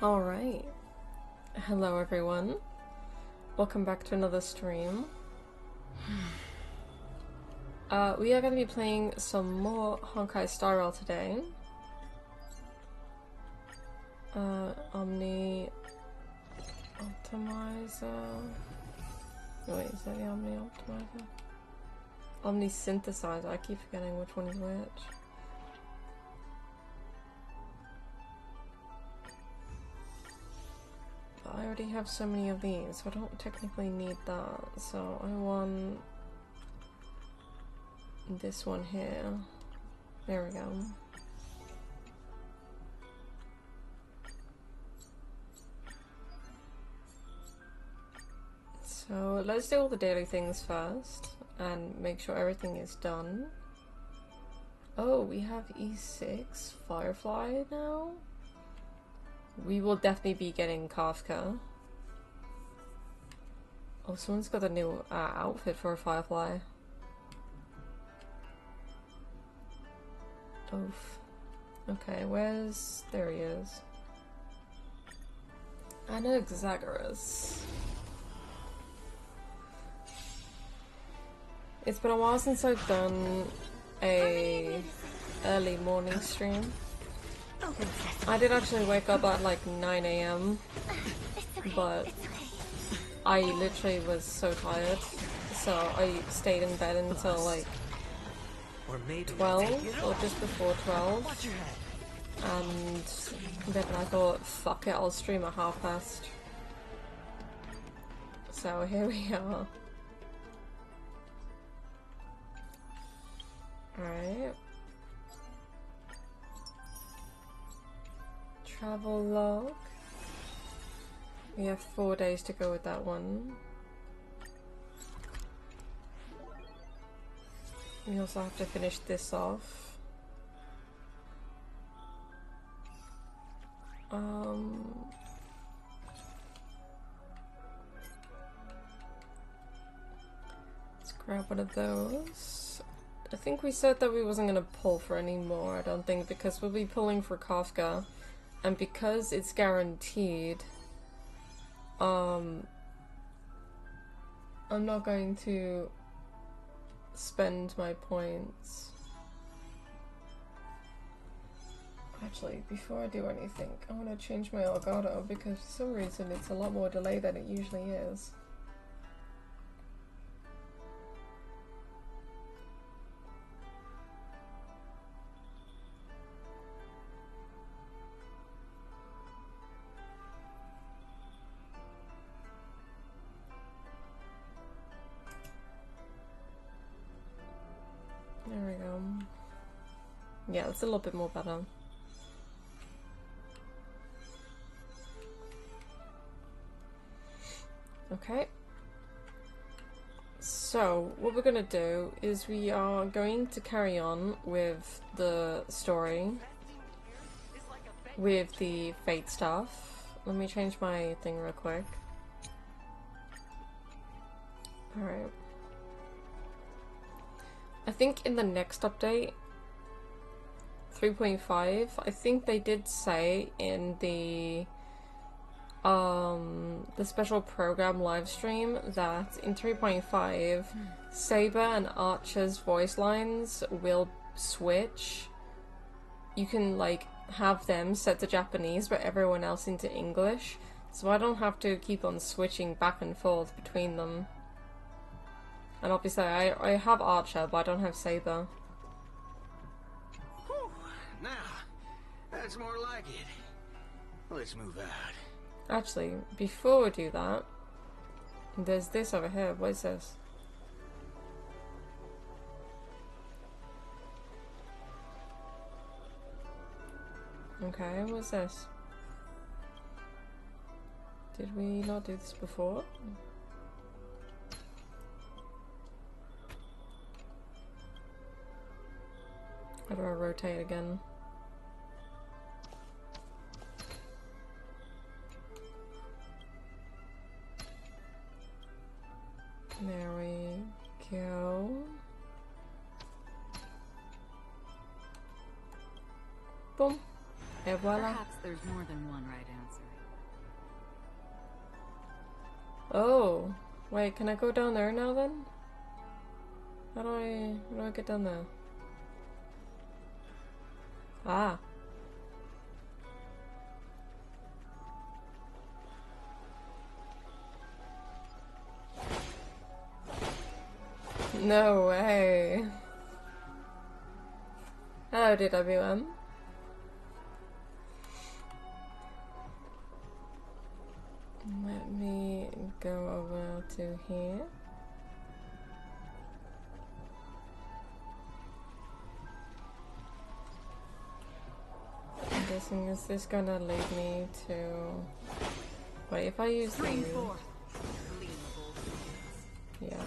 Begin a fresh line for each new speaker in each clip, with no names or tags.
Alright. Hello everyone. Welcome back to another stream. We are going to be playing some more Honkai Star Rail today. Omni... Optimizer... Wait, is that the Omni Optimizer? Omni Synthesizer, I keep forgetting which one is which. But I already have so many of these, so I don't technically need that. So I want this one here. There we go. So let's do all the daily things first and make sure everything is done. Oh, we have E6 Firefly now? We will definitely be getting Kafka. Oh, someone's got a new outfit for a Firefly. Oof. Okay, where's... there he is. Anaxagoras. It's been a while since I've done a early morning stream. I did actually wake up at like 9 AM, but I literally was so tired, so I stayed in bed until like 12 or just before 12, and then I thought, fuck it, I'll stream at past. So here we are. Alright. Travel log. We have 4 days to go with that one. We also have to finish this off. Let's grab one of those. I think we said that we wasn't going to pull for any more, I don't think, because we'll be pulling for Kafka, and because it's guaranteed, I'm not going to spend my points. Actually, before I do anything, I want to change my Elgato, because for some reason it's a lot more delayed than it usually is. There we go. Yeah, it's a little bit more better. Okay. So, what we're gonna do is we are going to carry on with the story with the fate stuff. Let me change my thing real quick. Alright. I think in the next update, 3.5, I think they did say in the special program live stream that in 3.5, Saber and Archer's voice lines will switch. You can like have them set to Japanese but everyone else into English, so I don't have to keep on switching back and forth between them. And obviously I have Archer, but I don't have Saber.
Whew. Now, that's more like it. Let's move out.
Actually, before we do that, there's this over here. What is this? Okay, what's this? Did we not do this before? How do I rotate again? There we go. Boom. Et voila.
Perhaps there's more than one right answer.
Oh, wait, can I go down there now then? How do I get down there? Ah. No way. Hello, DWM. Let me go over to here. I'm guessing, is this gonna lead me to... Wait, if I use these... Yeah.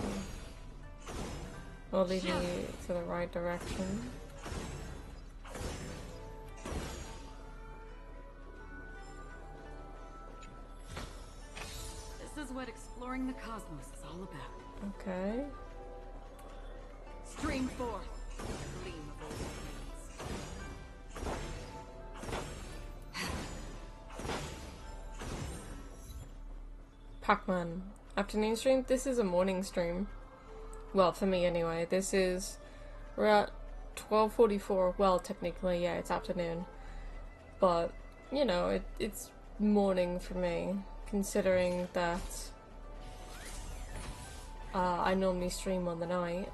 Will lead me to the right direction.
This is what exploring the cosmos is all about.
Okay.
Stream forth, gleam of old things.
Pac-Man. Afternoon stream? This is a morning stream. Well, for me anyway. This is... We're at 12:44. Well, technically, yeah, it's afternoon. But, you know, it's morning for me. Considering that... I normally stream on the night.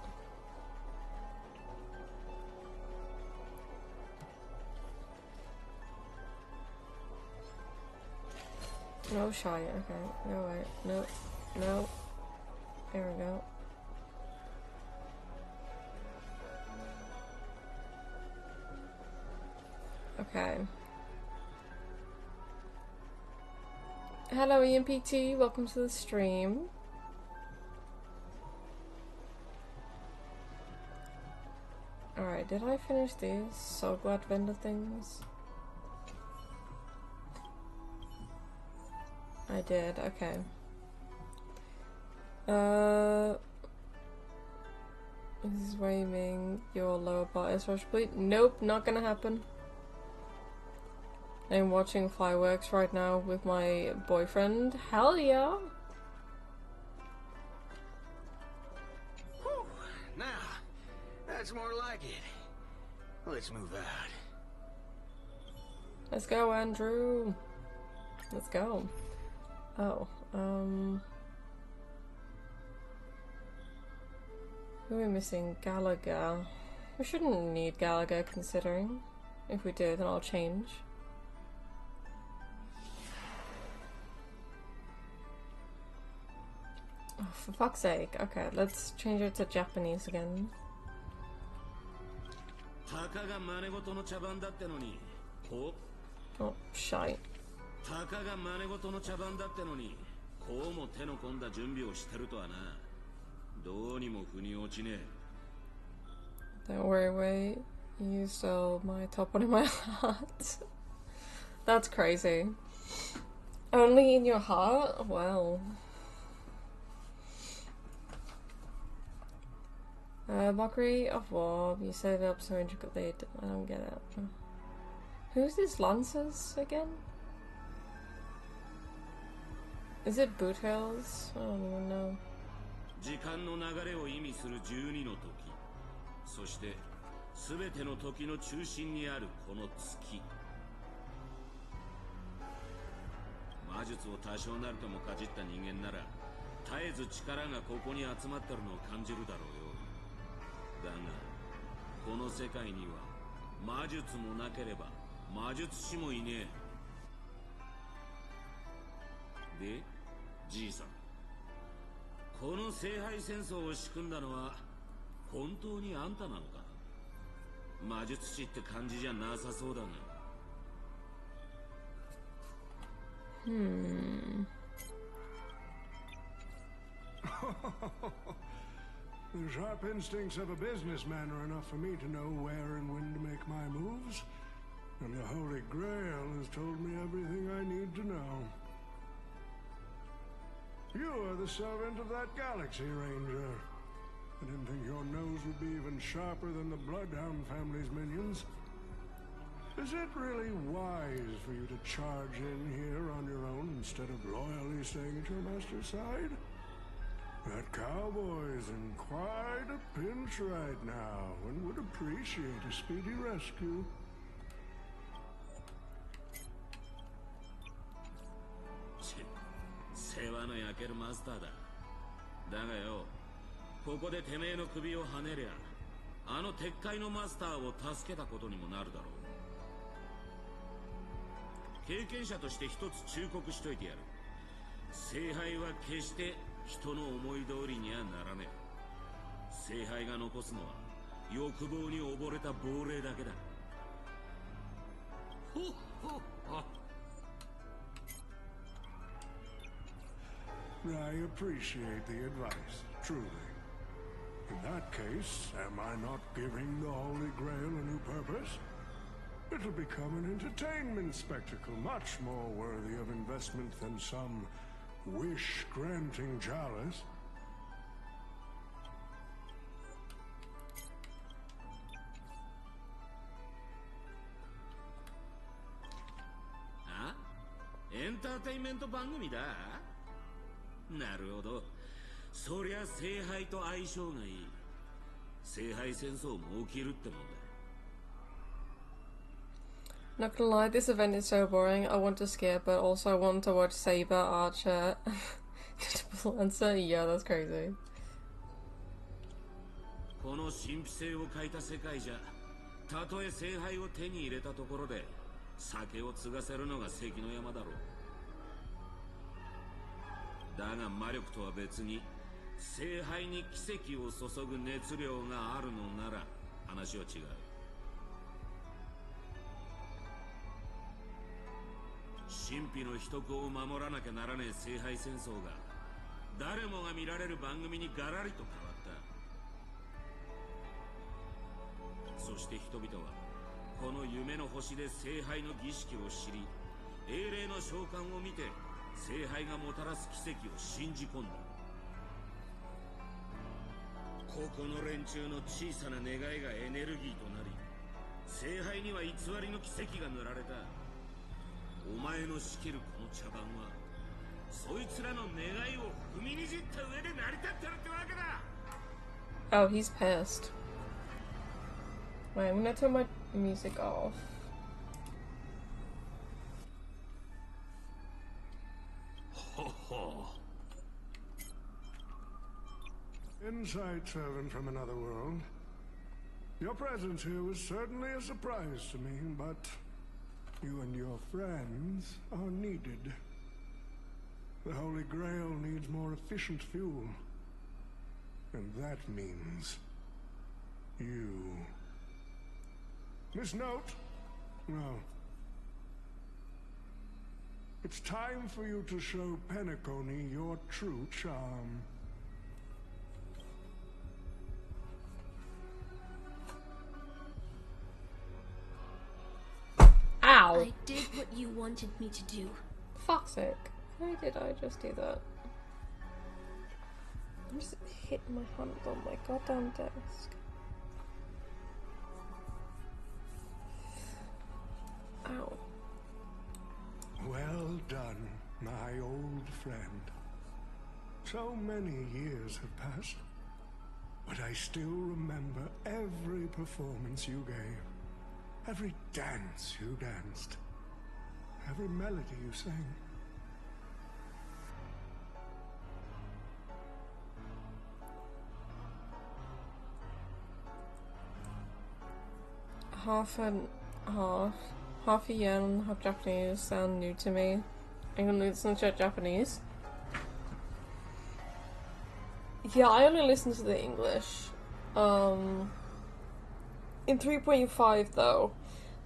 No shy, okay. No, wait. No. No. There we go. Okay. Hello EMPT, welcome to the stream. Alright, did I finish these So Glad vendor things? I did, okay. This is Wei Ming, your lower bar is rush bleed. Nope, not gonna happen. I'm watching fireworks right now with my boyfriend. Hell yeah!
Whew. Now, that's more like it. Let's move out.
Let's go, Andrew. Let's go. Oh, who are we missing? Gallagher. We shouldn't need Gallagher considering. If we do, then I'll change. Oh, for fuck's sake. Okay, let's change it to Japanese again. Oh, shite.
たかが真似事の茶番だってのに、こうも手の込んだ準備をしてるとはな。どうにも腑に落ちねえ。
Don't worry, Wei. You stole my top one in my heart. That's crazy. Only in your heart? Well. Mockery of war. You set it up so intricately. I don't get it. Who's this Lancers again? Is it Boot Hills? I don't even know.
時間の流れを意味する12の時、そして全ての時の中心にあるこの月。魔術を多少なるともかじった人間なら、絶えず力がここに集まってるのを感じるだろうよ。だが、この世界には魔術もなければ魔術師もいねえ。で、じいさん。この聖杯戦争を仕組んだのは本当にあんたなのか。魔術師って感じじゃなさそうだが。
The sharp instincts of a businessman are enough for me to know where and when to make my moves. And the Holy Grail has told me everything I need to know. You are the servant of that Galaxy Ranger. I didn't think your nose would be even sharper than the Bloodhound family's minions. Is it really wise for you to charge in here on your own and instead of loyally staying at your master's side? That cowboy's in quite a pinch right now and would appreciate a speedy rescue.
世話の焼けるマスターだ。だがよ、ここでてめえの首をはねりゃ、あの鉄塊のマスターを助けたことにもなるだろう。経験者として一つ忠告しといてやる。聖杯は決して人の思い通りにはならねえ。聖杯が残すのは欲望に溺れた亡霊だけだ。ほっほっほ。
I appreciate the advice, truly. In that case, am I not giving the Holy Grail a new purpose? It'll become an entertainment spectacle much more worthy of investment than some wish-granting chalice.
Ah? エンターテインメント番組だ。なるほど。そりゃ聖杯と相性がいい。聖杯戦争も起きるってもんだ。
Not gonna lie, this event is so boring. I want to skip, but also I want to watch Saber, Archer, Lancer. Yeah, that's crazy.
この神秘性を欠いた世界じゃ、たとえ聖杯を手に入れたところで、酒を継がせるのが関の山だろう。だが魔力とは別に、聖杯に奇跡を注ぐ熱量があるのなら、話は違う。神秘の秘匿を守らなきゃならねえ聖杯戦争が誰もが見られる番組にガラリと変わった。そして人々はこの夢の星で聖杯の儀式を知り、英霊の召喚を見て聖杯がもたらす奇跡を信じ込んだ。ここの連中の小さな願いがエネルギーとなり、聖杯には偽りの奇跡が塗られた。お前の仕切るこの茶番は、そいつらの願いを踏みにじった上で成り立ってるってわけだ。
Oh, he's pissed. Wait, I'm gonna turn my music off.
Ho ho.
Insight servant from another world. Your presence here was certainly a surprise to me, but you and your friends are needed. The Holy Grail needs more efficient fuel. And that means you. Miss Note? No. It's time for you to show Penacony your true charm.
Ow!
I did what you wanted me to do.
Fuck's sake. Why did I just do that? I'm just hitting my hand on my goddamn desk. Ow.
Well done, my old friend. So many years have passed, but I still remember every performance you gave. Every dance you danced. Every melody you sang.
Half and half. Half a yen, half Japanese sound new to me. I'm gonna listen to Japanese. Yeah, I only listen to the English. In 3.5 though,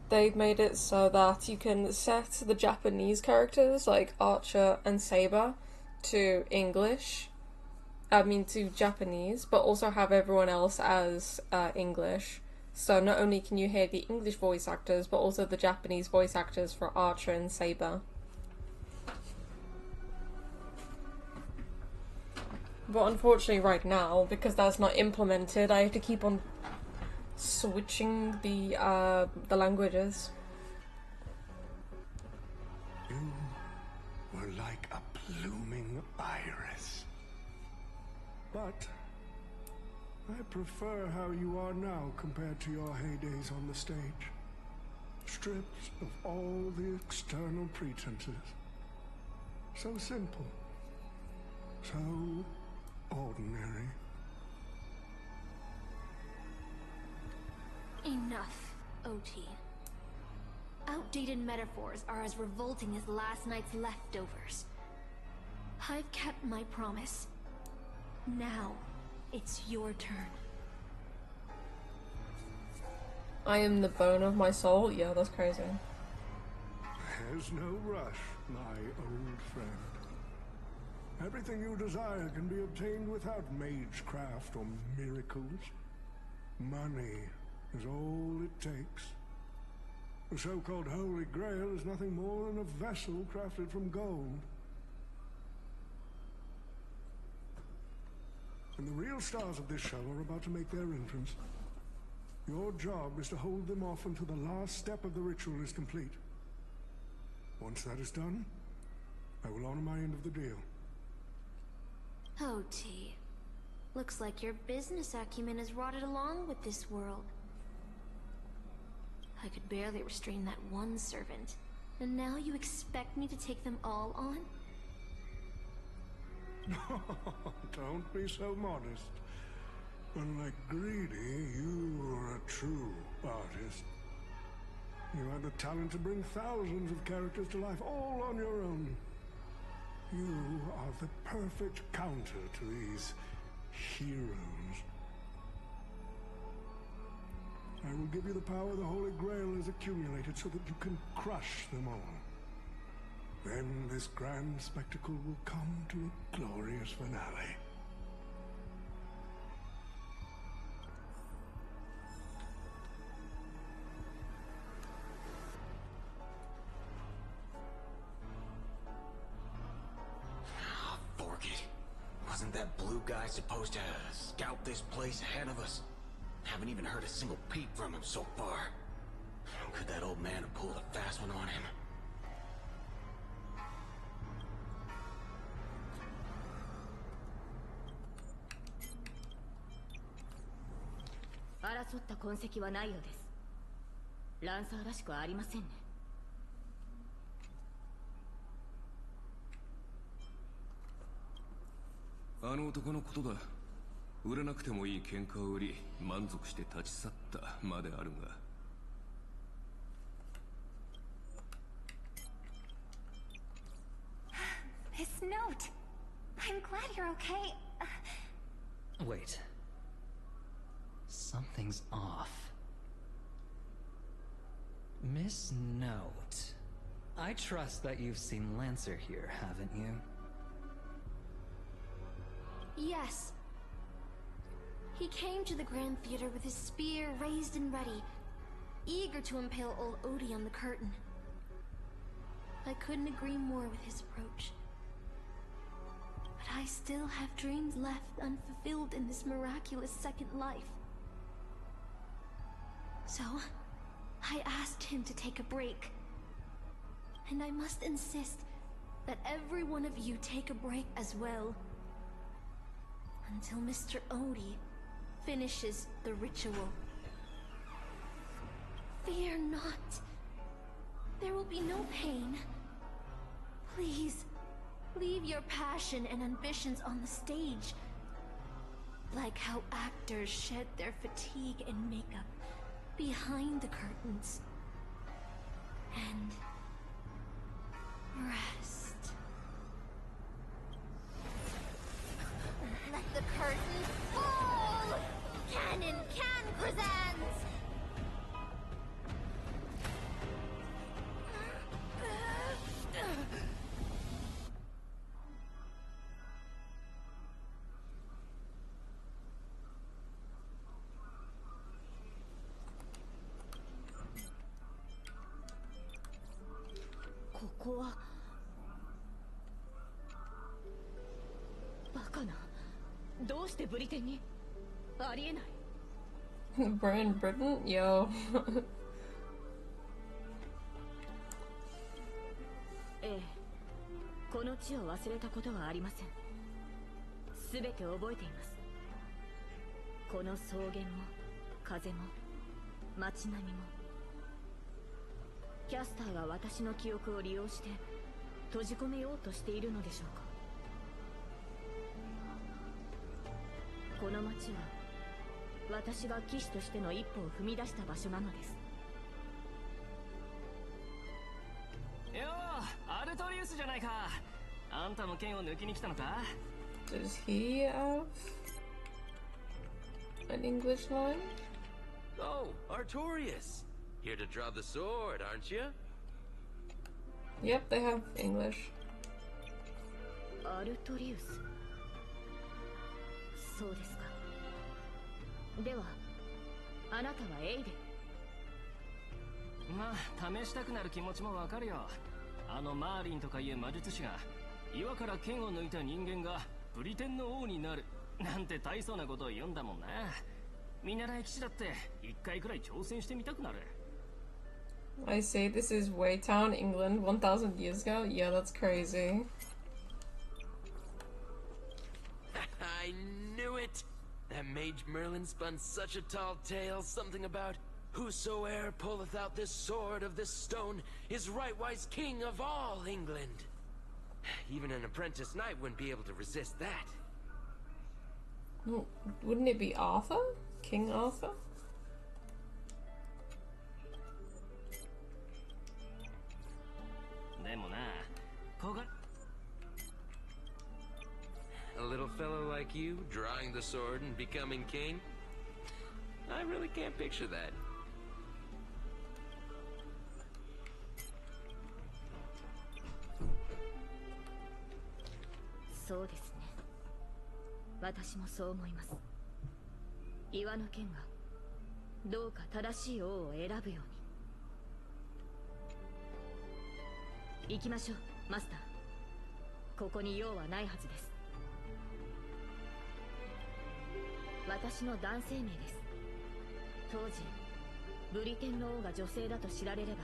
they've made it so that you can set the Japanese characters like Archer and Saber to English. To Japanese, but also have everyone else as English. So not only can you hear the English voice actors, but also the Japanese voice actors for Archer and Saber. But unfortunately right now, because that's not implemented, I have to keep on switching the languages.
You were like a blooming iris. But I prefer how you are now compared to your heydays on the stage. Stripped of all the external pretenses. So simple. So ordinary.
Enough, OT. Outdated metaphors are as revolting as last night's leftovers. I've kept my promise. Now, it's your turn.
I am the bone of my soul? Yeah, that's crazy.
There's no rush, my old friend. Everything you desire can be obtained without magecraft or miracles. Money is all it takes. The so-called Holy Grail is nothing more than a vessel crafted from gold. And the real stars of this show are about to make their entrance. Your job is to hold them off until the last step of the ritual is complete. Once that is done, I will honor my end of the deal.
OT. Looks like your business acumen has rotted along with this world. I could barely restrain that one servant, and now you expect me to take them all on?
Don't be so modest. Unlike Greedy, you are a true artist. You have the talent to bring thousands of characters to life all on your own. You are the perfect counter to these heroes. I will give you the power the Holy Grail has accumulated so that you can crush them all. Then this grand spectacle will come to a glorious finale.
Fork it. Wasn't that blue guy supposed to scout this place ahead of us? Haven't even heard a single peep from him so far. Could that old man have pulled a fast one on him?
This note. I'm glad you're okay.
Wait. Something's off. Miss Note. I trust that you've seen Lancer here, haven't you?
Yes. He came to the Grand Theater with his spear raised and ready, eager to impale old Odie on the curtain. I couldn't agree more with his approach. But I still have dreams left unfulfilled in this miraculous second life. So, I asked him to take a break. And I must insist that every one of you take a break as well. Until Mr. Odie finishes the ritual. Fear not. There will be no pain. Please, leave your passion and ambitions on the stage. Like how actors shed their fatigue and makeup behind the curtains. And rest.
Let the curtain fall! Cannon can presents!
Britain? Yo.
この地を忘れたことはありません。全て覚えています。この草原も風も街並みも。キャスターが私の記憶を利用して閉じ込めようとしているのでしょうか。この町は私が騎士としての一歩を踏み出した場所なのです。
よう、アルトリウスじゃないか。あんたも剣を抜きに来たのか？
Does he have an English line?
Oh, Artorias! Here to draw the sword, aren't you?
Yep, they have English.
アルトリウス。そうですか。ではあなたはエイデ。
まあ試したくなる気持ちもわかるよ。あのマーリンとかいう魔術師が岩から剣を抜いた人間がブリテンの王になるなんて大層なことを言うんだもんな。見習い騎士だって一回くらい挑戦してみたくなる。
I say this is Wei Town, England, 1000 years ago? Yeah, that's crazy.
I knew it! That mage Merlin spun such a tall tale, something about whosoe'er pulleth out this sword of this stone is rightwise king of all England. Even an apprentice knight wouldn't be able to resist that.
Well, wouldn't it be Arthur? King Arthur?
A little fellow like you, drawing the sword and becoming king? I really can't picture that.
そうですね。私もそう思います。岩の剣がどうか正しい王を選ぶように。行きましょう、マスター。ここに用はないはずです。私の男性名です。当時ブリテンの王が女性だと知られれば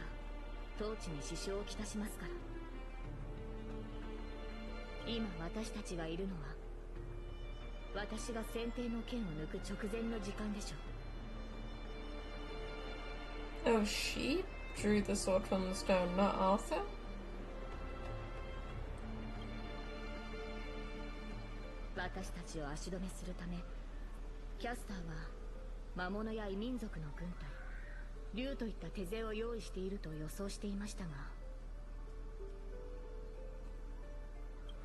統治に支障をきたしますから。今私たちがいるのは私が先手の剣を抜く直前の時間でしょう。
Oh, she drew the sword from the stone, not Arthur?
私たちを足止めするためキャスターは魔物や異民族の軍隊、竜といった手勢を用意していると予想していましたが、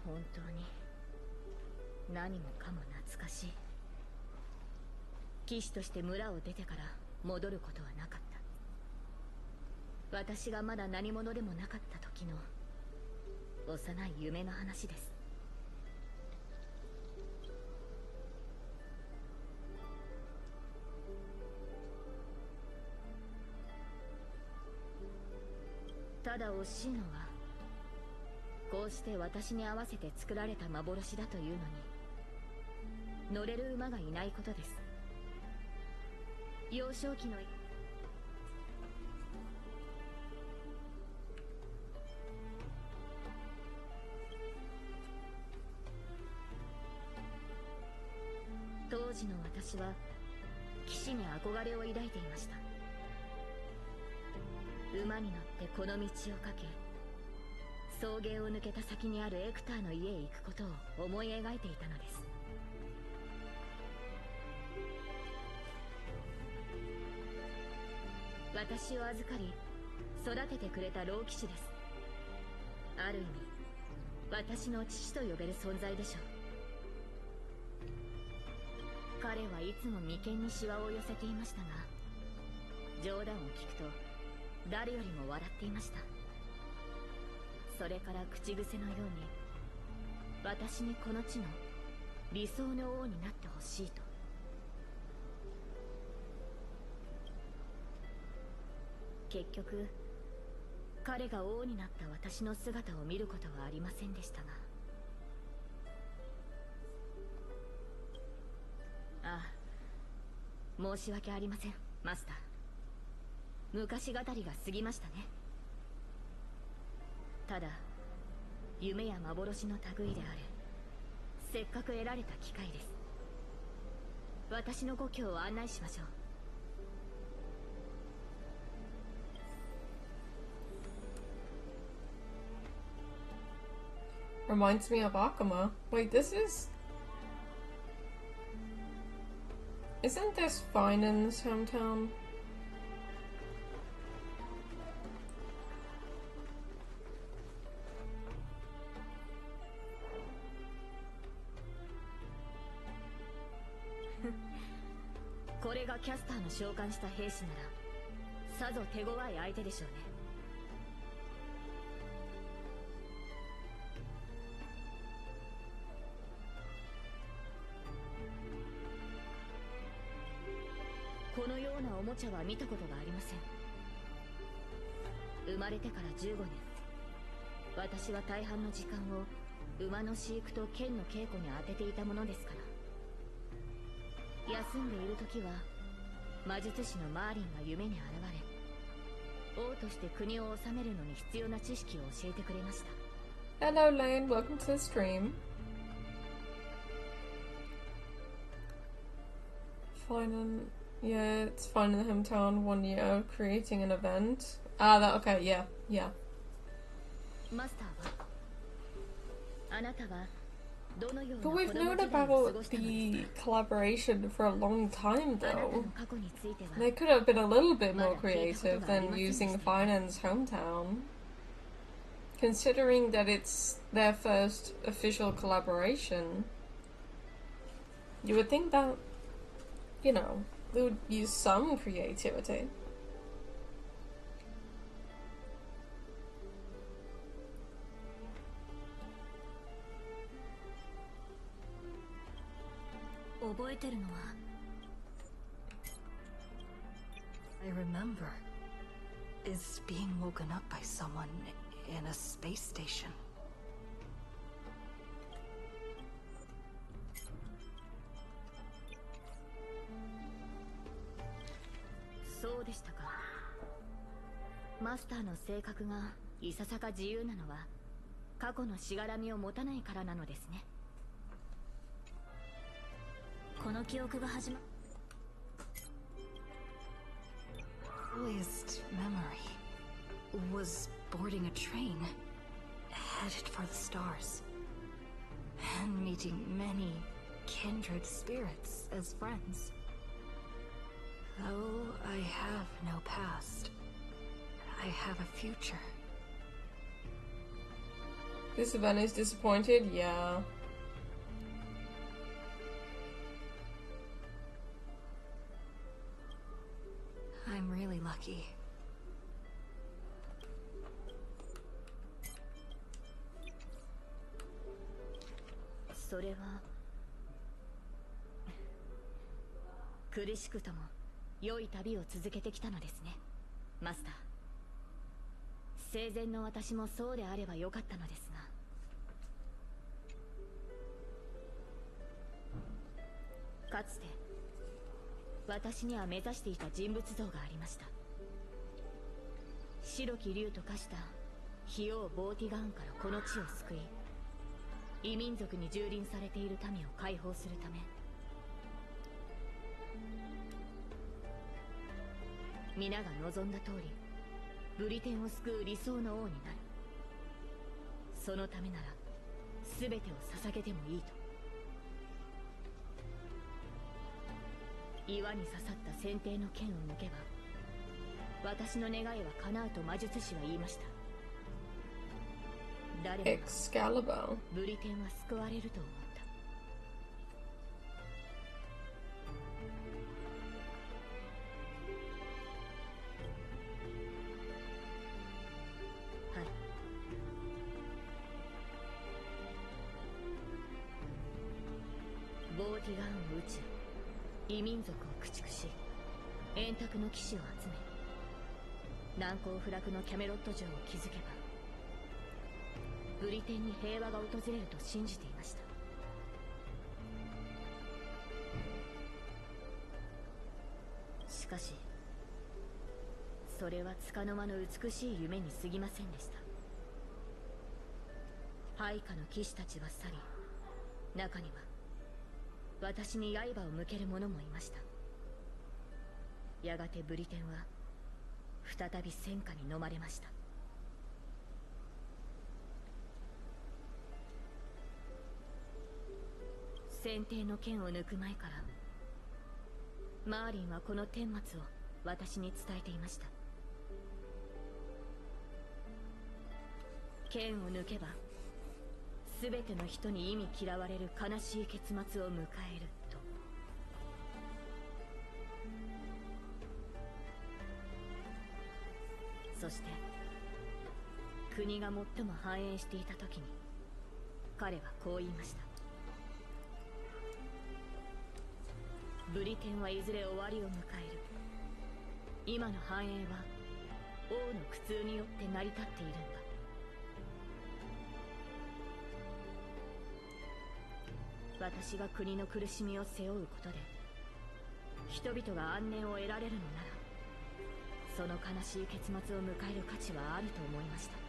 本当に何もかも懐かしい。騎士として村を出てから戻ることはなかった。私がまだ何者でもなかった時の幼い夢の話です。ただ惜しいのはこうして私に合わせて作られた幻だというのに乗れる馬がいないことです。幼少期の当時の私は騎士に憧れを抱いていました。馬に乗ってこの道をかけ草原を抜けた先にあるエクターの家へ行くことを思い描いていたのです。私を預かり育ててくれた老騎士です。ある意味私の父と呼べる存在でしょう。彼はいつも眉間にシワを寄せていましたが、冗談を聞くと誰よりも笑っていました。それから口癖のように私にこの地の理想の王になってほしいと。結局彼が王になった私の姿を見ることはありませんでしたが、ああ、申し訳ありませんマスター。昔語りが過ぎましたね。ただ夢や幻の類である。せっかく得られた機会です。私の故郷を案内しましょう。
Reminds me of Akuma. Wait, this is... Isn't this Vinen's hometown?
This これがキャスターの召喚した兵士なら、さぞ手強い相手でしょうね。このようなおもちゃは見たことがありません。生まれてから15年、私は大半の時間を馬の飼育と剣の稽古に当てていたものですから。休んでいる時は魔術師のマーリンが夢に現れ、王として国を治めるのに必要な知識を教えてくれました。
Hello Lane, welcome to the stream. Yeah, it's fun in the hometown 1 year creating an event. Ah, that okay, yeah, yeah.
マスターはあなたは
But we've known about the collaboration for a long time though. They could have been a little bit more creative than using Vinen's hometown. Considering that it's their first official collaboration, you would think that, you know, they would use some creativity.
I remember is being woken up by someone in a space station.
So でしたか。マスターの性格がいささか自由なのは過去のしがらみを持たないからなのですね。この記憶が始ま
Earliest memory was boarding a train headed for the stars and meeting many kindred spirits as friends. Though I have no past, I have a future.
This event is disappointed? Yeah.
I'm really lucky.
So それは苦しくとも良い旅を続けてきたのですね、マスター。生前の私もそうであればよかったのですが、かつて私には目指していた人物像がありました。白き竜と化した費王ボーティガーンからこの地を救い、異民族に蹂躙されている民を解放するため、皆が望んだ通りブリテンを救う理想の王になる。そのためなら全てを捧げてもいいと。岩に刺さった先手の剣を抜けば私の願いは叶うと魔術師は言いました。誰もがブリテンは救われると思った。はい。ボーティガーンを撃ち異民族を駆逐し、円卓の騎士を集め、難攻不落のキャメロット城を築けばブリテンに平和が訪れると信じていました。しかしそれは束の間の美しい夢に過ぎませんでした。配下の騎士たちは去り、中には私に刃を向ける者もいました。やがてブリテンは再び戦火に飲まれました。先帝の剣を抜く前からマーリンはこの顛末を私に伝えていました。剣を抜けば全ての人に忌み嫌われる悲しい結末を迎えると。そして国が最も繁栄していた時に彼はこう言いました。ブリテンはいずれ終わりを迎える。今の繁栄は王の苦痛によって成り立っているんだ。私が国の苦しみを背負うことで人々が安寧を得られるのなら、その悲しい結末を迎える価値はあると思いました。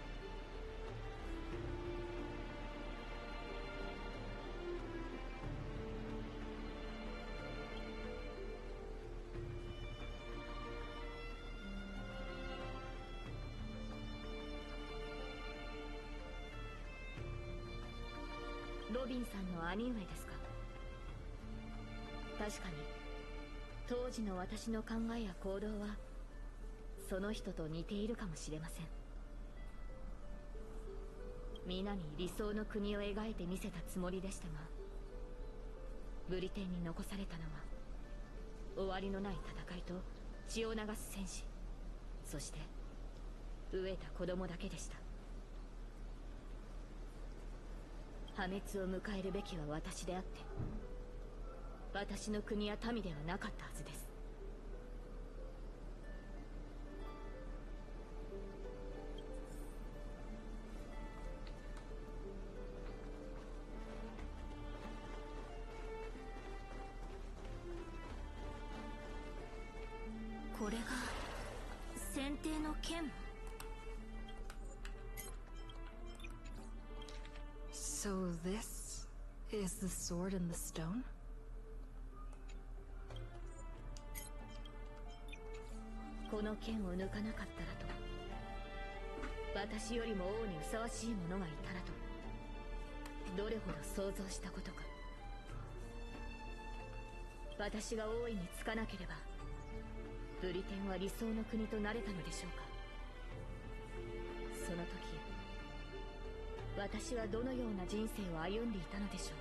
ロビンさんの兄上ですか。確かに当時の私の考えや行動はその人と似ているかもしれません。皆に理想の国を描いてみせたつもりでしたが、ブリテンに残されたのは終わりのない戦いと血を流す戦士、そして飢えた子供だけでした。破滅を迎えるべきは私であって、私の国や民ではなかったはずです。
これが先帝の剣。
So this is the sword in the stone?
この剣を抜かなかったらと、私よりも王にふさわしい者がいたらと、どれほど想像したことか。私が王位につかなければブリテンは理想の国となれたのでしょうか。その時私はどのような人生を歩んでいたのでしょう。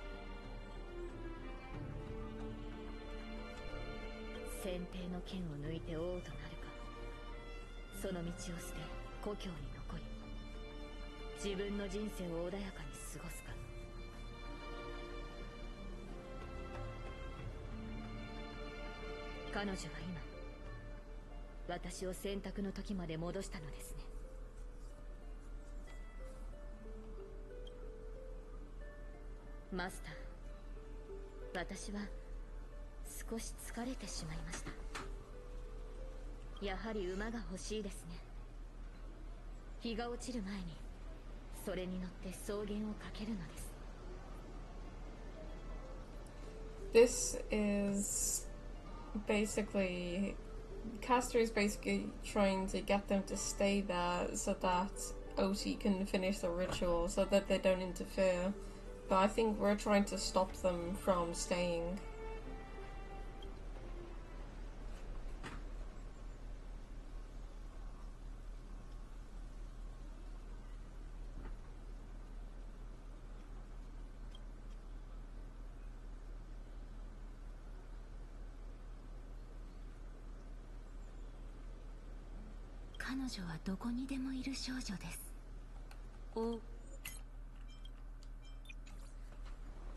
先帝の剣を抜いて王となるか、その道を捨て故郷に残り自分の人生を穏やかに過ごすか。彼女は今私を選択の時まで戻したのですね。マスター、私は少し疲れてしまいました。やはり馬が欲しいですね。日が落ちる前にそれに乗って草原を駆けるの
です。This is basically Castor is basically trying to get them to stay there so that Oti can finish the ritual so that they don't interfere. But I think we're trying to stop them from staying.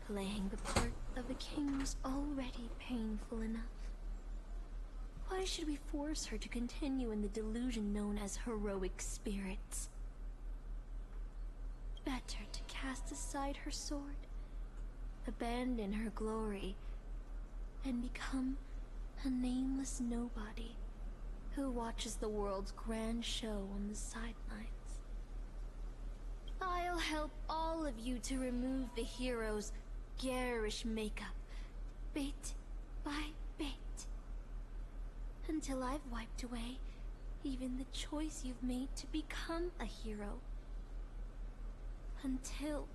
Playing the part of a king was already painful enough. Why should we force her to continue in the delusion known as heroic spirits? Better to cast aside her sword, abandon her glory, and become a nameless nobody who watches the world's grand show on the sidelines. I'll help all of you to remove the hero's garish makeup, bit by bit, until I've wiped away even the choice you've made to become a hero. Until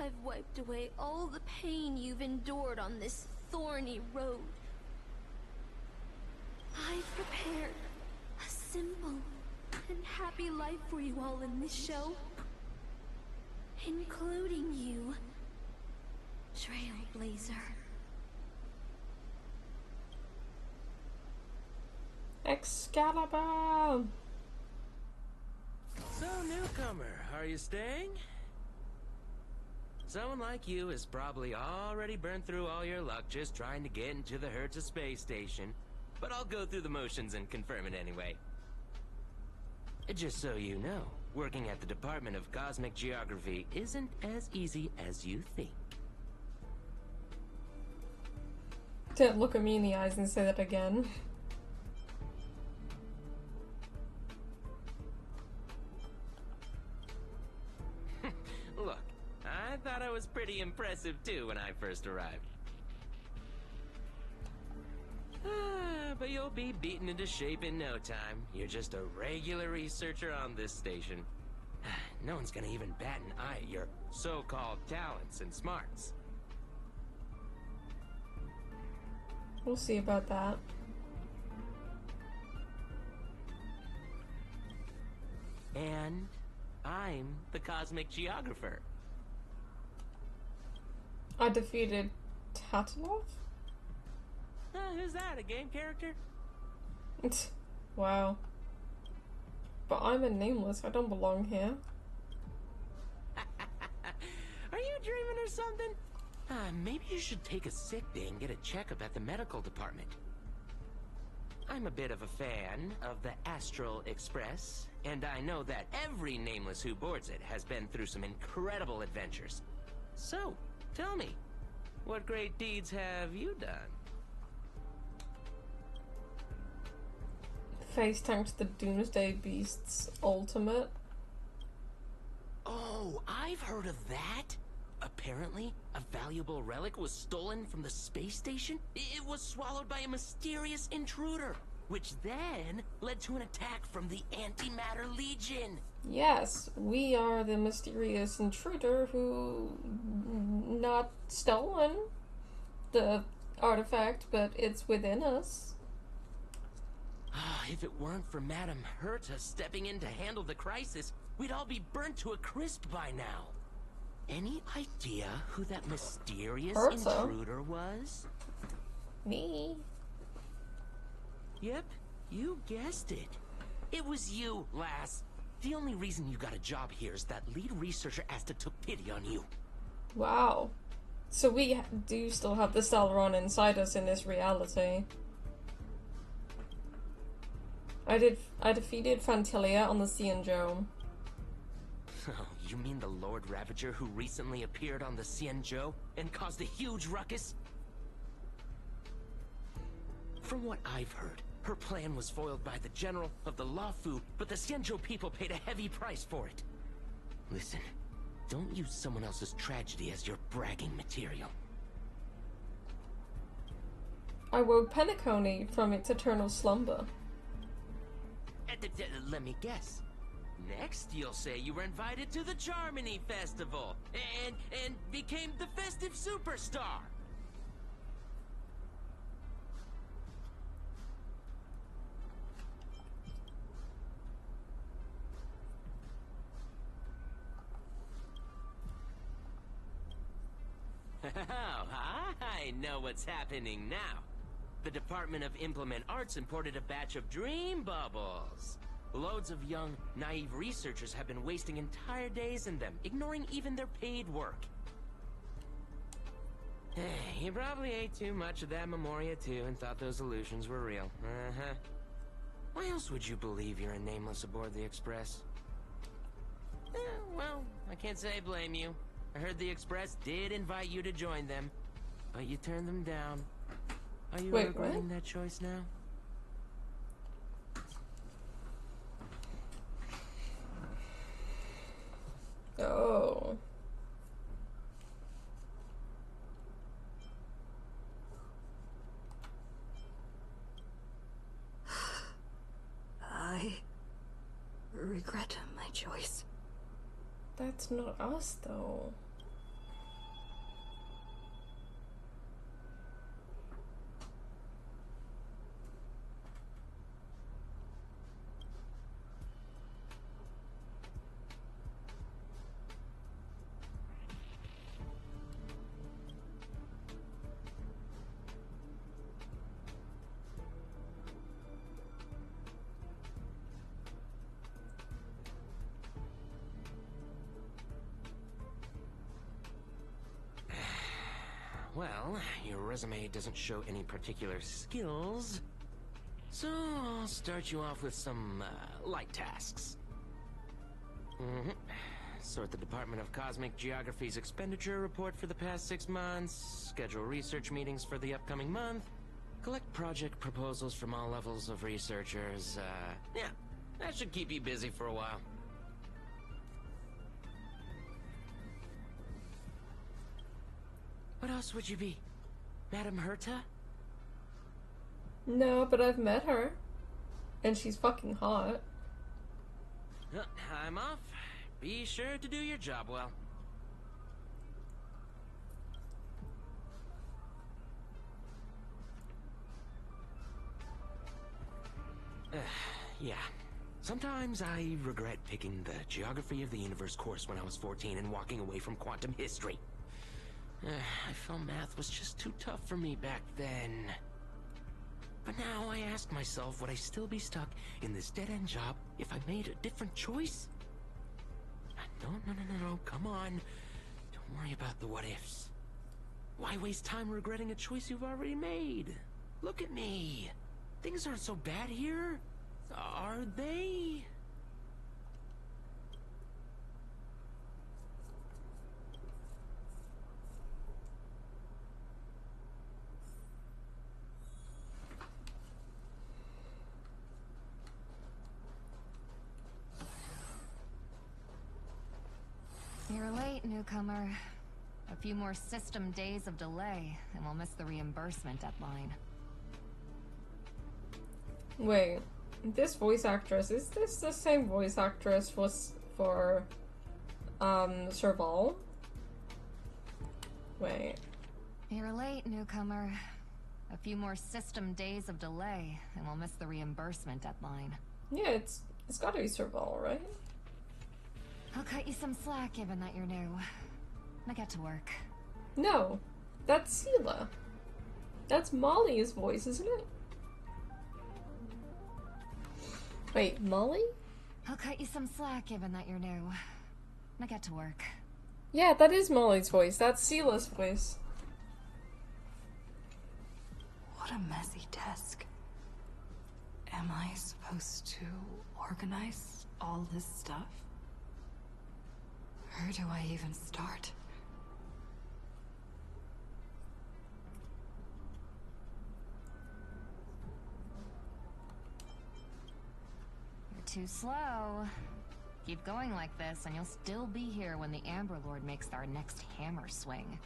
I've wiped away all the pain you've endured on this thorny road. I've prepared a simple and happy life for you all in this show, including you, Trailblazer.
Excalibur!
So, newcomer, are you staying? Someone like you has probably already burned through all your luck just trying to get into the Hertz space station, but I'll go through the motions and confirm it anyway. Just so you know, working at the Department of Cosmic Geography isn't as easy as you think.
Don't look at me in the eyes and say that again.
Look, I thought I was pretty impressive too when I first arrived. But you'll be beaten into shape in no time. You're just a regular researcher on this station. No one's gonna even bat an eye at your so-called talents and smarts.
We'll see about that.
And I'm the Cosmic Geographer.
I defeated Tatalov?
Who's that, a game character?
Wow. But I'm a nameless, I don't belong here.
Are you dreaming or something? Maybe you should take a sick day and get a checkup at the medical department. I'm a bit of a fan of the Astral Express, and I know that every nameless who boards it has been through some incredible adventures. So, tell me, what great deeds have you done?
Face tanked the Doomsday Beast's ultimate.
Oh, I've heard of that. Apparently, a valuable relic was stolen from the space station. It was swallowed by a mysterious intruder, which then led to an attack from the Antimatter Legion.
Yes, we are the mysterious intruder who not stolen the artifact, but it's within us.
If it weren't for Madame Herta stepping in to handle the crisis, we'd all be burnt to a crisp by now. Any idea who that mysterious intruder was?
Me.
Yep, you guessed it. It was you, lass. The only reason you got a job here is that lead researcher Asta took pity on you.
Wow. So we do still have the Celeron inside us in this reality. I defeated Fantilia on the Xianzhou.
Oh, you mean the Lord Ravager who recently appeared on the Xianzhou and caused a huge ruckus? From what I've heard, her plan was foiled by the general of the Luofu, but the Xianzhou people paid a heavy price for it. Listen, don't use someone else's tragedy as your bragging material.
I woke Penacony from its eternal slumber.
Let me guess. Next, you'll say you were invited to the Charmony Festival and became the festive superstar. Oh, I know what's happening now. The Department of Implement Arts imported a batch of dream bubbles. Loads of young, naive researchers have been wasting entire days in them, ignoring even their paid work. You probably ate too much of that Memoria too and thought those illusions were real. Why else would you believe you're a nameless aboard the Express? Well, I can't say I blame you. I heard the Express did invite you to join them, but you turned them down. Are you regretting that choice now?
Oh.
regret my choice.
That's not us, though.
Well, your resume doesn't show any particular skills, so I'll start you off with some light tasks. Sort the Department of Cosmic Geography's expenditure report for the past 6 months, schedule research meetings for the upcoming month, collect project proposals from all levels of researchers. Yeah, that should keep you busy for a while. What else would you be? Madame Herta?
No, but I've met her. And she's fucking hot.
I'm off. Be sure to do your job well. Yeah. Sometimes I regret picking the Geography of the Universe course when I was 14 and walking away from quantum history. I felt math was just too tough for me back then. But now I ask myself, would I still be stuck in this dead-end job if I made a different choice? No, come on. Don't worry about the what-ifs. Why waste time regretting a choice you've already made? Look at me. Things aren't so bad here, are they?
You're late, newcomer. A few more system days of delay, and we'll miss the reimbursement deadline.
Wait, this voice actress, is this the same voice actress for Serval? Wait.
You're late, newcomer. A few more system days of delay, and we'll miss the reimbursement deadline.
Yeah, it's gotta be Serval, right?
I'll cut you some slack given that you're new. Now get to work.
No, that's Sela. That's Molly's voice, isn't it? Wait, Molly?
I'll cut you some slack given that you're new. Now get to work.
Yeah, that is Molly's voice. That's Sela's voice.
What a messy desk. Am I supposed to organize all this stuff? Where do I even start?
You're too slow. Keep going like this, and you'll still be here when the Amber Lord makes our next hammer swing.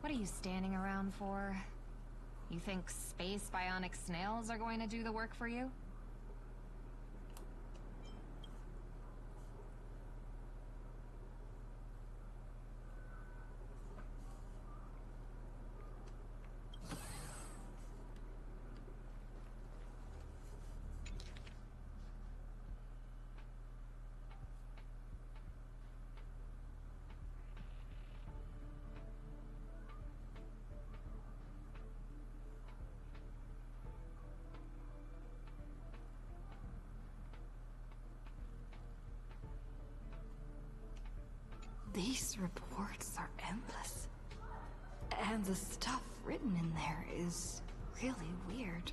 What are you standing around for? You think space bionic snails are going to do the work for you?
These reports are endless. And the stuff written in there is really weird.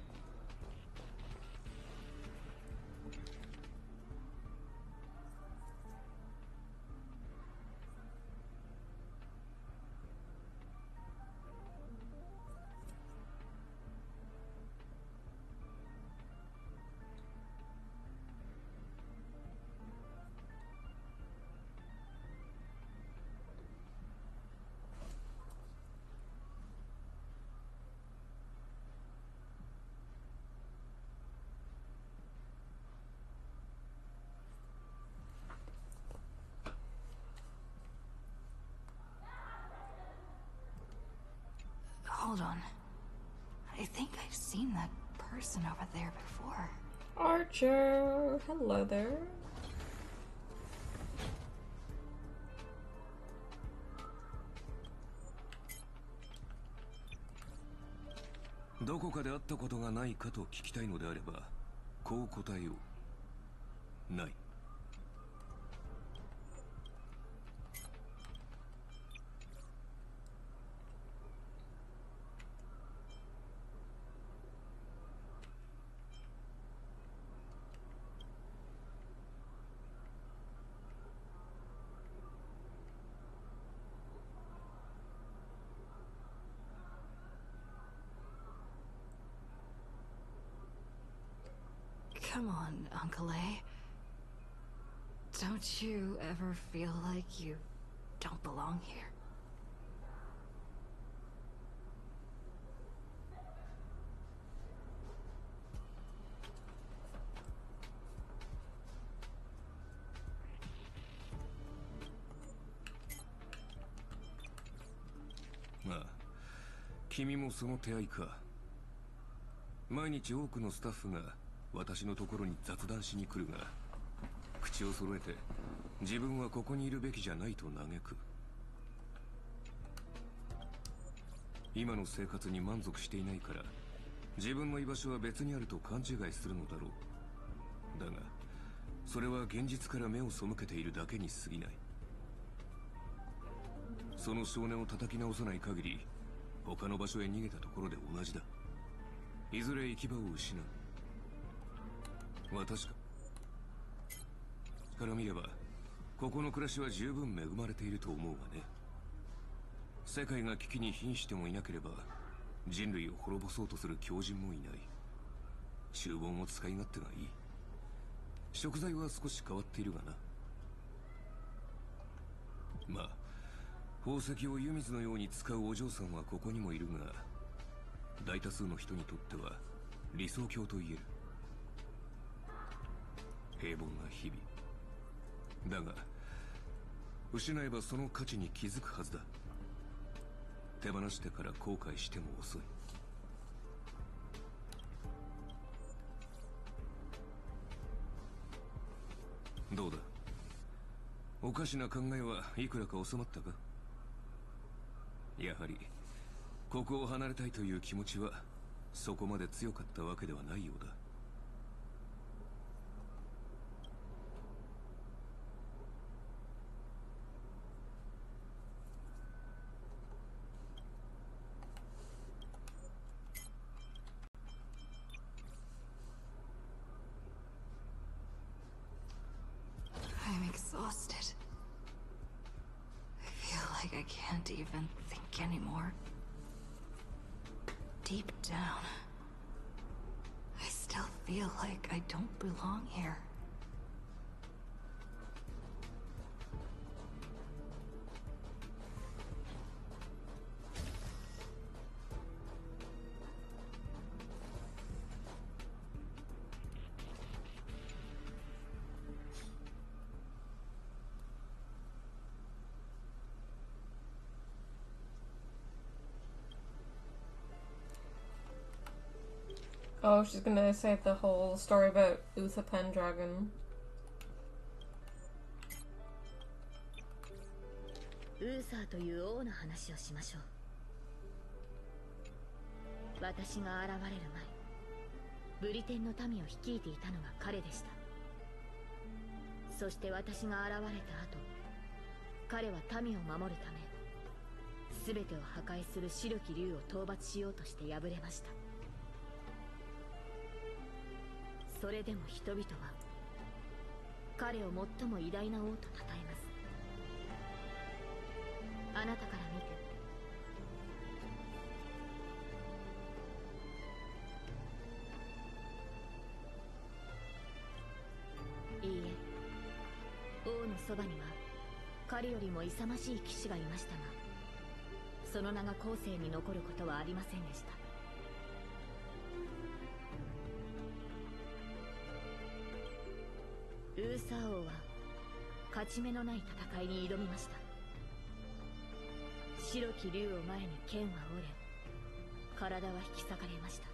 Hold on. I think I've seen that person over there before.
Archer! Hello there.
どこかで会ったことがないかと聞きたいのであれば、こう答えよう。ない。
Come on, Uncle A. Don't you ever feel like you don't belong here?
Ah, 君もその手合いか。毎日多くのスタッフが私のところに雑談しに来るが、口を揃えて自分はここにいるべきじゃないと嘆く。今の生活に満足していないから自分の居場所は別にあると勘違いするのだろう。だがそれは現実から目を背けているだけに過ぎない。その少年を叩き直さない限り他の場所へ逃げたところで同じだ。いずれ行き場を失う。私から見ればここの暮らしは十分恵まれていると思うがね。世界が危機に瀕してもいなければ人類を滅ぼそうとする狂人もいない。厨房も使い勝手がいい。食材は少し変わっているがな。まあ宝石を湯水のように使うお嬢さんはここにもいるが、大多数の人にとっては理想郷と言える。平凡な日々だが、失えばその価値に気づくはずだ。手放してから後悔しても遅い。どうだ、おかしな考えはいくらか収まったか。やはりここを離れたいという気持ちはそこまで強かったわけではないようだ。
I'm exhausted. I feel like I can't even think anymore. Deep down, I still feel like I don't belong here.
Oh, she's gonna say the whole story about Uther Pendragon.
ウーサーという王の話をしましょう。私が現れる前、ブリテンの民を率いていたのが彼でした。そして私が現れた後、彼は民を守るため全てを破壊する白き竜を討伐しようとして敗れました。それでも人々は彼を最も偉大な王と称えます。あなたから見て。いいえ、王のそばには彼よりも勇ましい騎士がいましたが、その名が後世に残ることはありませんでした。ウーサー王は勝ち目のない戦いに挑みました。白き竜を前に剣は折れ、体は引き裂かれました。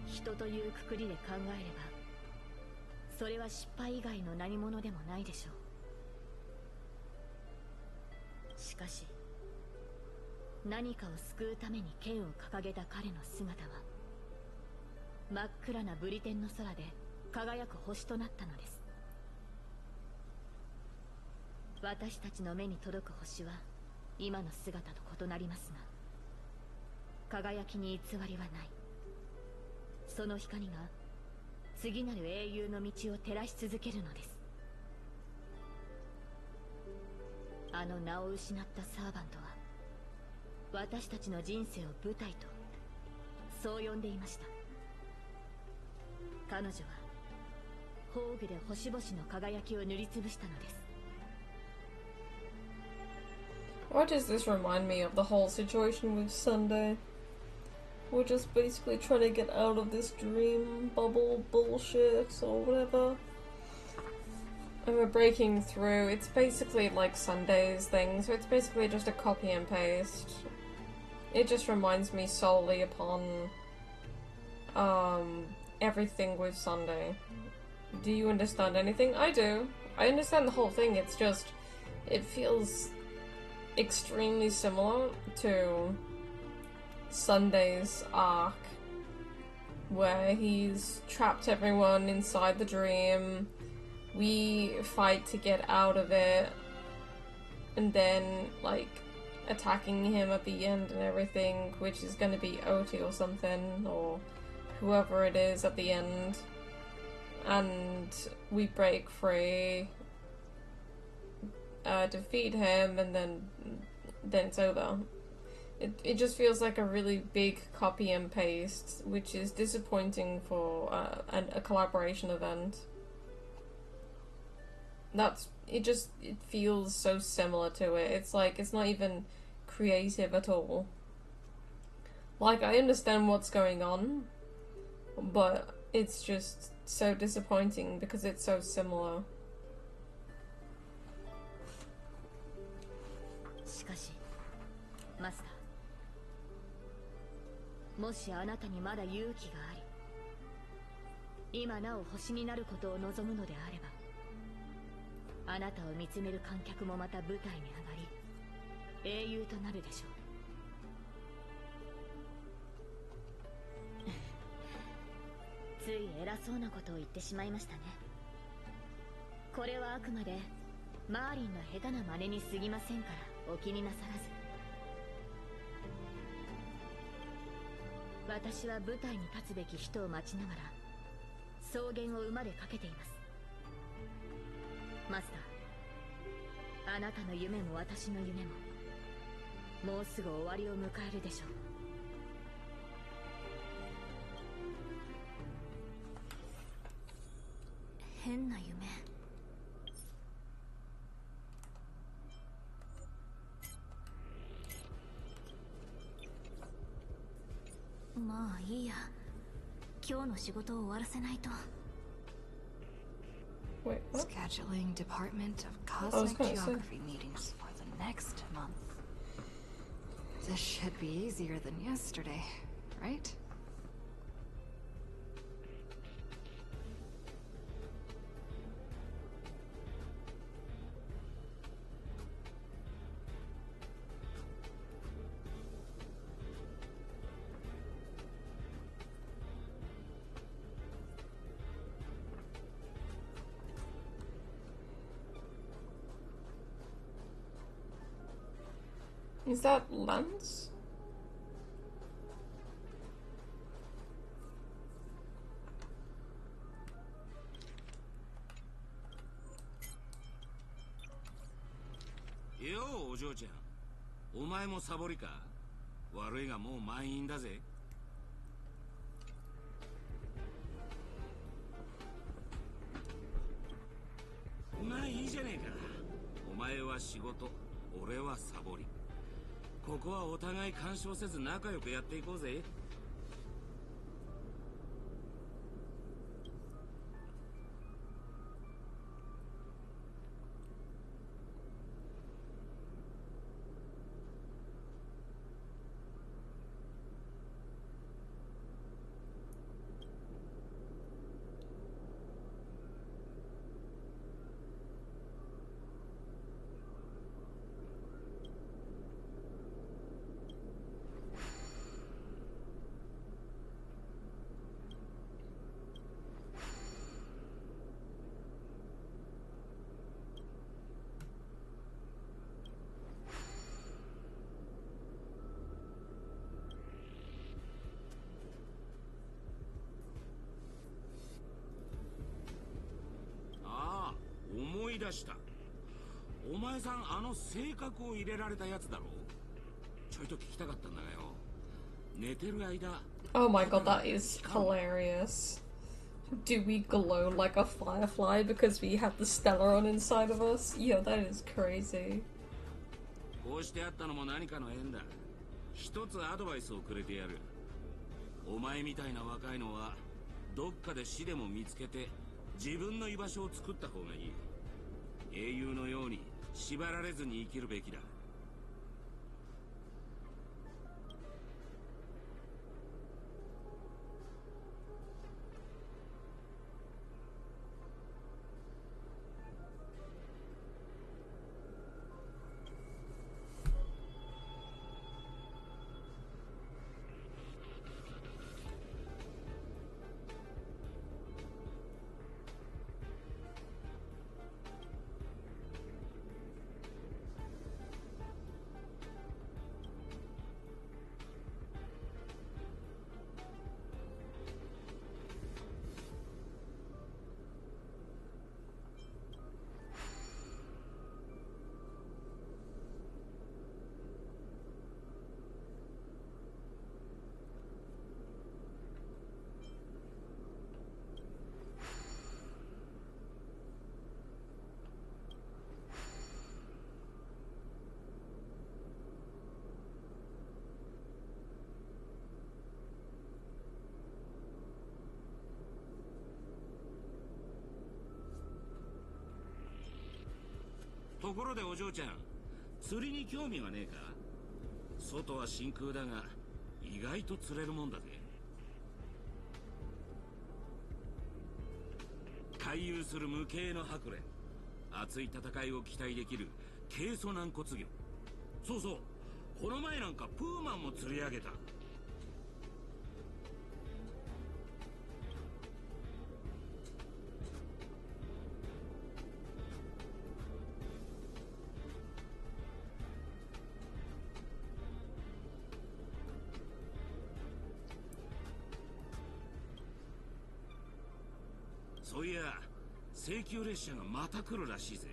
人というくくりで考えれば、それは失敗以外の何者でもないでしょう。しかし何かを救うために剣を掲げた彼の姿は、真っ暗なブリテンの空で輝く星となったのです。私たちの目に届く星は今の姿と異なりますが、輝きに偽りはない。その光が次なる英雄の道を照らし続けるのです。あの名を失ったサーバントは私たちの人生を舞台とそう呼んでいました。彼女は宝具で星々の輝きを塗りつぶしたのです。
Why does this remind me of the whole situation with Sunday? We're just basically trying to get out of this dream bubble bullshit or whatever. And we're breaking through. It's basically like Sunday's thing, so it's basically just a copy and paste. It just reminds me solely upon everything with Sunday. Do you understand anything? I do. I understand the whole thing. It's just, it feels extremely similar to Sunday's arc, where he's trapped everyone inside the dream. We fight to get out of it, and then like attacking him at the end and everything, which is going to be Oti or something, or whoever it is at the end, and we break free, defeat him, and then it's over. It just feels like a really big copy and paste, which is disappointing for a collaboration event. It feels so similar to it. It's like, it's not even creative at all. Like, I understand what's going on, but it's just so disappointing because it's so similar.
しかし、マスター、もしあなたにまだ勇気があり、今なお星になることを望むのであれば、あなたを見つめる観客もまた舞台に上がり、英雄となるでしょう。つい偉そうなことを言ってしまいましたね。これはあくまでマーリンの下手な真似に過ぎませんからお気になさらず。私は舞台に立つべき人を待ちながら草原を馬でかけています。マスター、あなたの夢も私の夢ももうすぐ終わりを迎えるでしょう。変な夢。まあいいや。今日の仕事を終わらせないと。
Wait, what?
Scheduling Department of Cosmic Geography meetings for the next month. This should be easier than yesterday, right?
Is that Lance?
ようお嬢ちゃん、お前もサボりか。悪いがもう満員だぜ。まあいいじゃねえか。お前は仕事、俺はサボり。ここはお互い干渉せず仲良くやっていこうぜ。思い出した。お前さんあの性格を入れられたやつだろ。ちょいと聞きたかったんだがよ。寝てる間。
Oh my god, that is hilarious. Do we glow like a firefly because we have the stellar on inside of us? Yo, that is crazy.
こうしてあったのも何かの縁だ。一つアドバイスをくれてやる。お前みたいな若いのはどっかで死でも見つけて自分の居場所を作った方がいい。英雄のように縛られずに生きるべきだ。ところでお嬢ちゃん、釣りに興味はねえか？外は真空だが意外と釣れるもんだぜ。回遊する無形のハクレン、熱い戦いを期待できる軽素軟骨魚。そうそう、この前なんかプーマンも釣り上げた。そういや、請求列車がまた来るらしいぜ。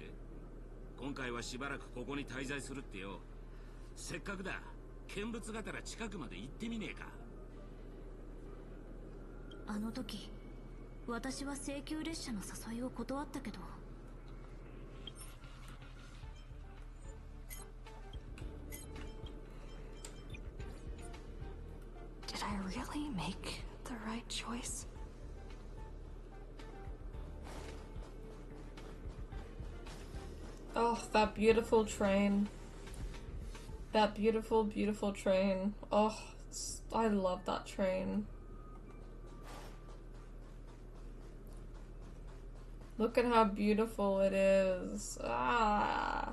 今回はしばらくここに滞在するってよ。せっかくだ、見物がてら近くまで行ってみねえか。
あの時、私は請求列車の誘いを断ったけど。
Did I really make the right choice?
Oh, that beautiful train. That beautiful, beautiful train. Oh, I love that train. Look at how beautiful it is. Ah.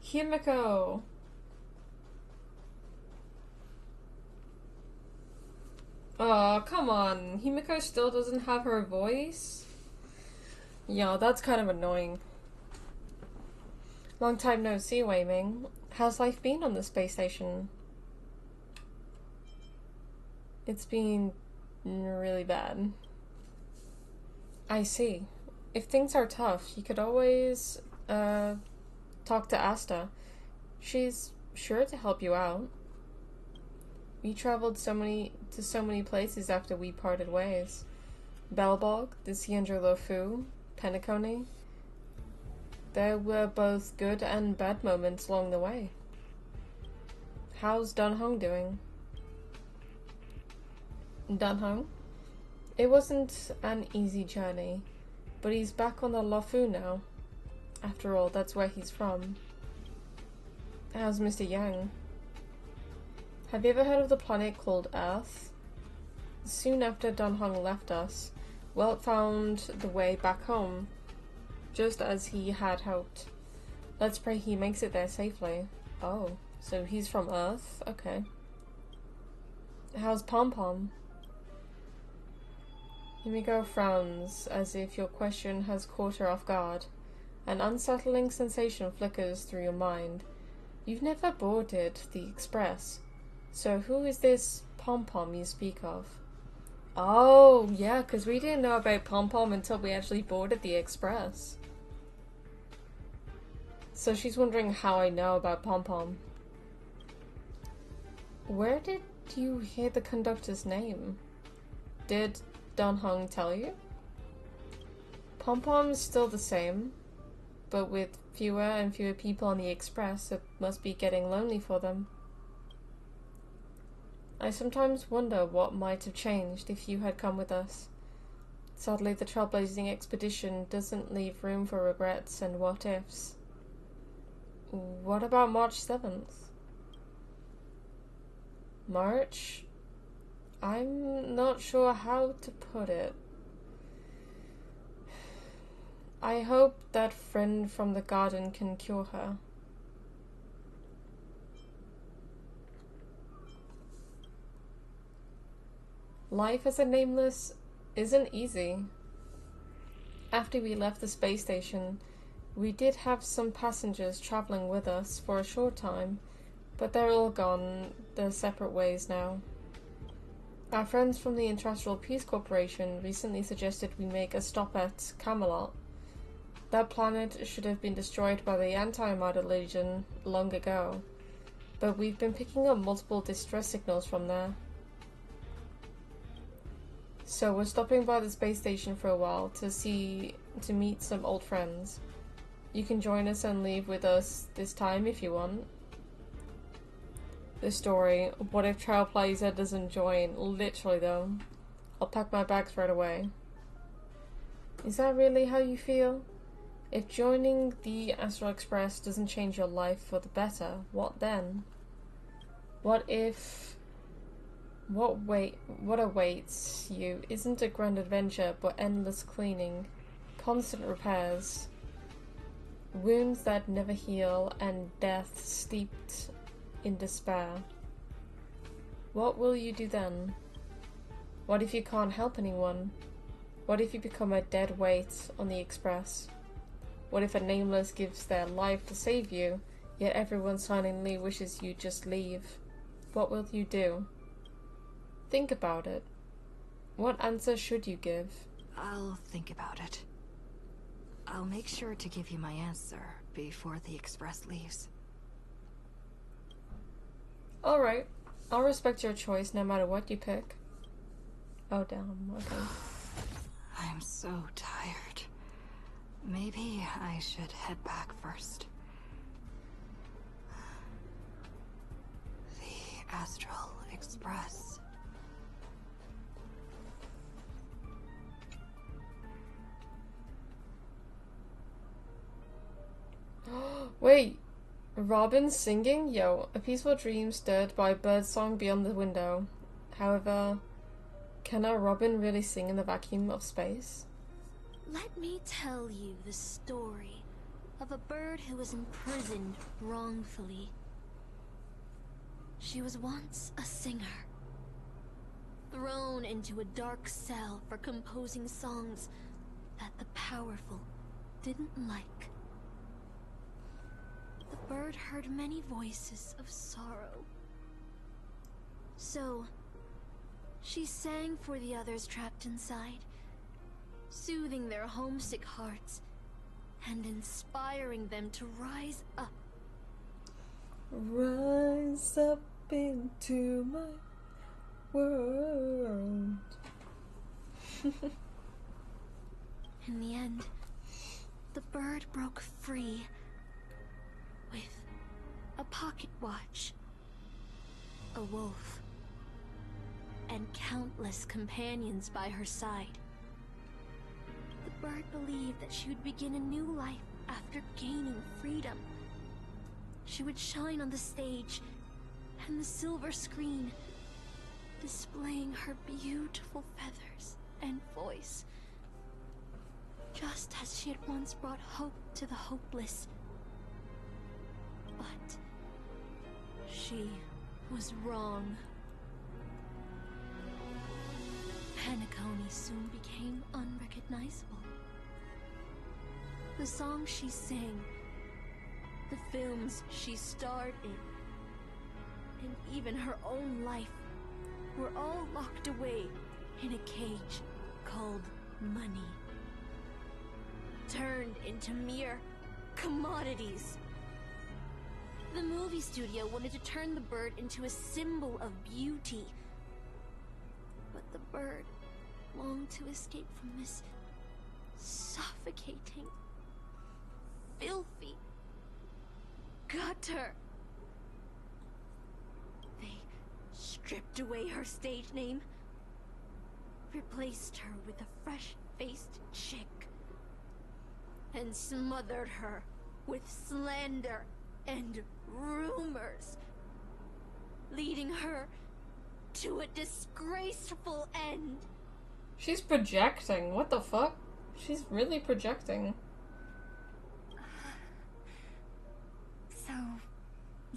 Himiko. Oh, come on. Himiko still doesn't have her voice? Yeah, that's kind of annoying. Long time no see, Wei Ming. How's life been on the space station? It's been really bad. I see. If things are tough, you could always talk to Asta. She's sure to help you out. We traveled to so many places after we parted ways. Belbog, the Siendra Lofu, Penacony. There were both good and bad moments along the way. How's Dunhong doing? Dunhong? It wasn't an easy journey, but he's back on the Lofu now. After all, that's where he's from. How's Mr. Yang? Have you ever heard of the planet called Earth? Soon after Dunhong left us, Welt found the way back home, just as he had hoped. Let's pray he makes it there safely. Oh, so he's from Earth? Okay. How's Pom Pom? Himiko frowns as if your question has caught her off guard. An unsettling sensation flickers through your mind. You've never boarded the Express. So who is this Pom Pom you speak of? Oh, yeah, because we didn't know about Pom Pom until we actually boarded the Express. So she's wondering how I know about Pom Pom. Where did you hear the conductor's name? Did Dunhong tell you? Pom Pom is still the same, but with fewer and fewer people on the Express, it must be getting lonely for them. I sometimes wonder what might have changed if you had come with us. Sadly, the trailblazing expedition doesn't leave room for regrets and what-ifs. What about March 7th? March? I'm not sure how to put it. I hope that friend from the garden can cure her. Life as a nameless isn't easy. After we left the space station, we did have some passengers traveling with us for a short time, but they're all gone their separate ways now. Our friends from the Interstellar Peace Corporation recently suggested we make a stop at Camelot. That planet should have been destroyed by the Anti-Armada Legion long ago, but we've been picking up multiple distress signals from there. So we're stopping by the space station for a while to meet some old friends. You can join us and leave with us this time if you want. The story, what if Trailblazer doesn't join? Literally though. I'll pack my bags right away. Is that really how you feel? If joining the Astral Express doesn't change your life for the better, what then? What if what awaits you isn't a grand adventure but endless cleaning, constant repairs, wounds that never heal, and death steeped in despair? What will you do then? What if you can't help anyone? What if you become a dead weight on the Express? What if a nameless gives their life to save you, yet everyone silently wishes you just leave? What will you do? Think about it. What answer should you give?
I'll think about it. I'll make sure to give you my answer before the Express leaves.
Alright. I'll respect your choice no matter what you pick. Oh damn, okay.
I'm so tired. Maybe I should head back first. The Astral Express.
Wait, Robin singing? Yo, a peaceful dream stirred by birdsong beyond the window. However, can a robin really sing in the vacuum of space?
Let me tell you the story of a bird who was imprisoned wrongfully. She was once a singer, thrown into a dark cell for composing songs that the powerful didn't like. The bird heard many voices of sorrow. So, she sang for the others trapped inside, soothing their homesick hearts and inspiring them to rise up.
Rise up into my world.
In the end, the bird broke free with a pocket watch, a wolf, and countless companions by her side. The bird believed that she would begin a new life after gaining freedom. She would shine on the stage and the silver screen, displaying her beautiful feathers and voice, just as she had once brought hope to the hopeless. But she was wrong. Penacony soon became unrecognizable. The songs she sang, the films she starred in, and even her own life were all locked away in a cage called money, turned into mere commodities. The movie studio wanted to turn the bird into a symbol of beauty, but the bird longed to escape from this suffocating, filthy gutter. They stripped away her stage name, replaced her with a fresh-faced chick, and smothered her with slander and rumors, leading her to a disgraceful end.
She's projecting. What the fuck? She's really projecting.
So,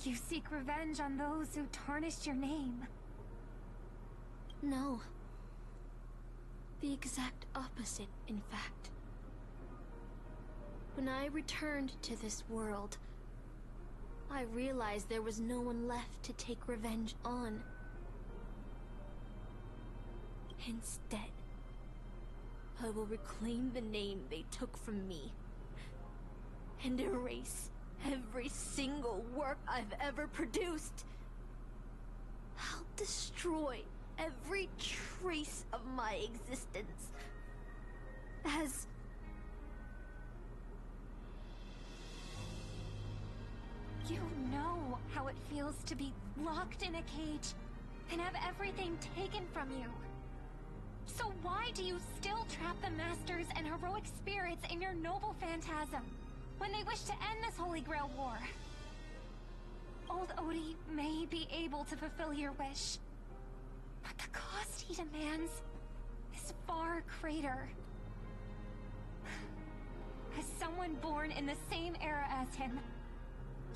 you seek revenge on those who tarnished your name?
No. The exact opposite, in fact. When I returned to this world, I realized there was no one left to take revenge on. Instead, I will reclaim the name they took from me and erase every single work I've ever produced. I'll destroy every trace of my existence as
you know how it feels to be locked in a cage and have everything taken from you. So why do you still trap the masters and heroic spirits in your noble phantasm when they wish to end this Holy Grail war? Old Odie may be able to fulfill your wish, but the cost he demands is far greater. As someone born in the same era as him,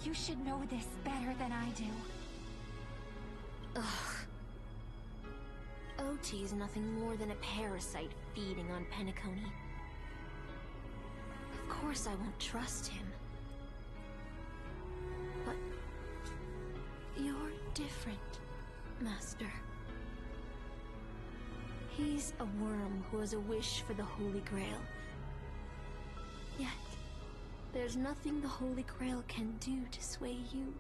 you should know this better than I do.
Ugh. OT is nothing more than a parasite feeding on Penacony. Of course I won't trust him. But you're different, Master. He's a worm who has a wish for the Holy Grail. Yet, there's nothing the Holy Grail can do to sway you.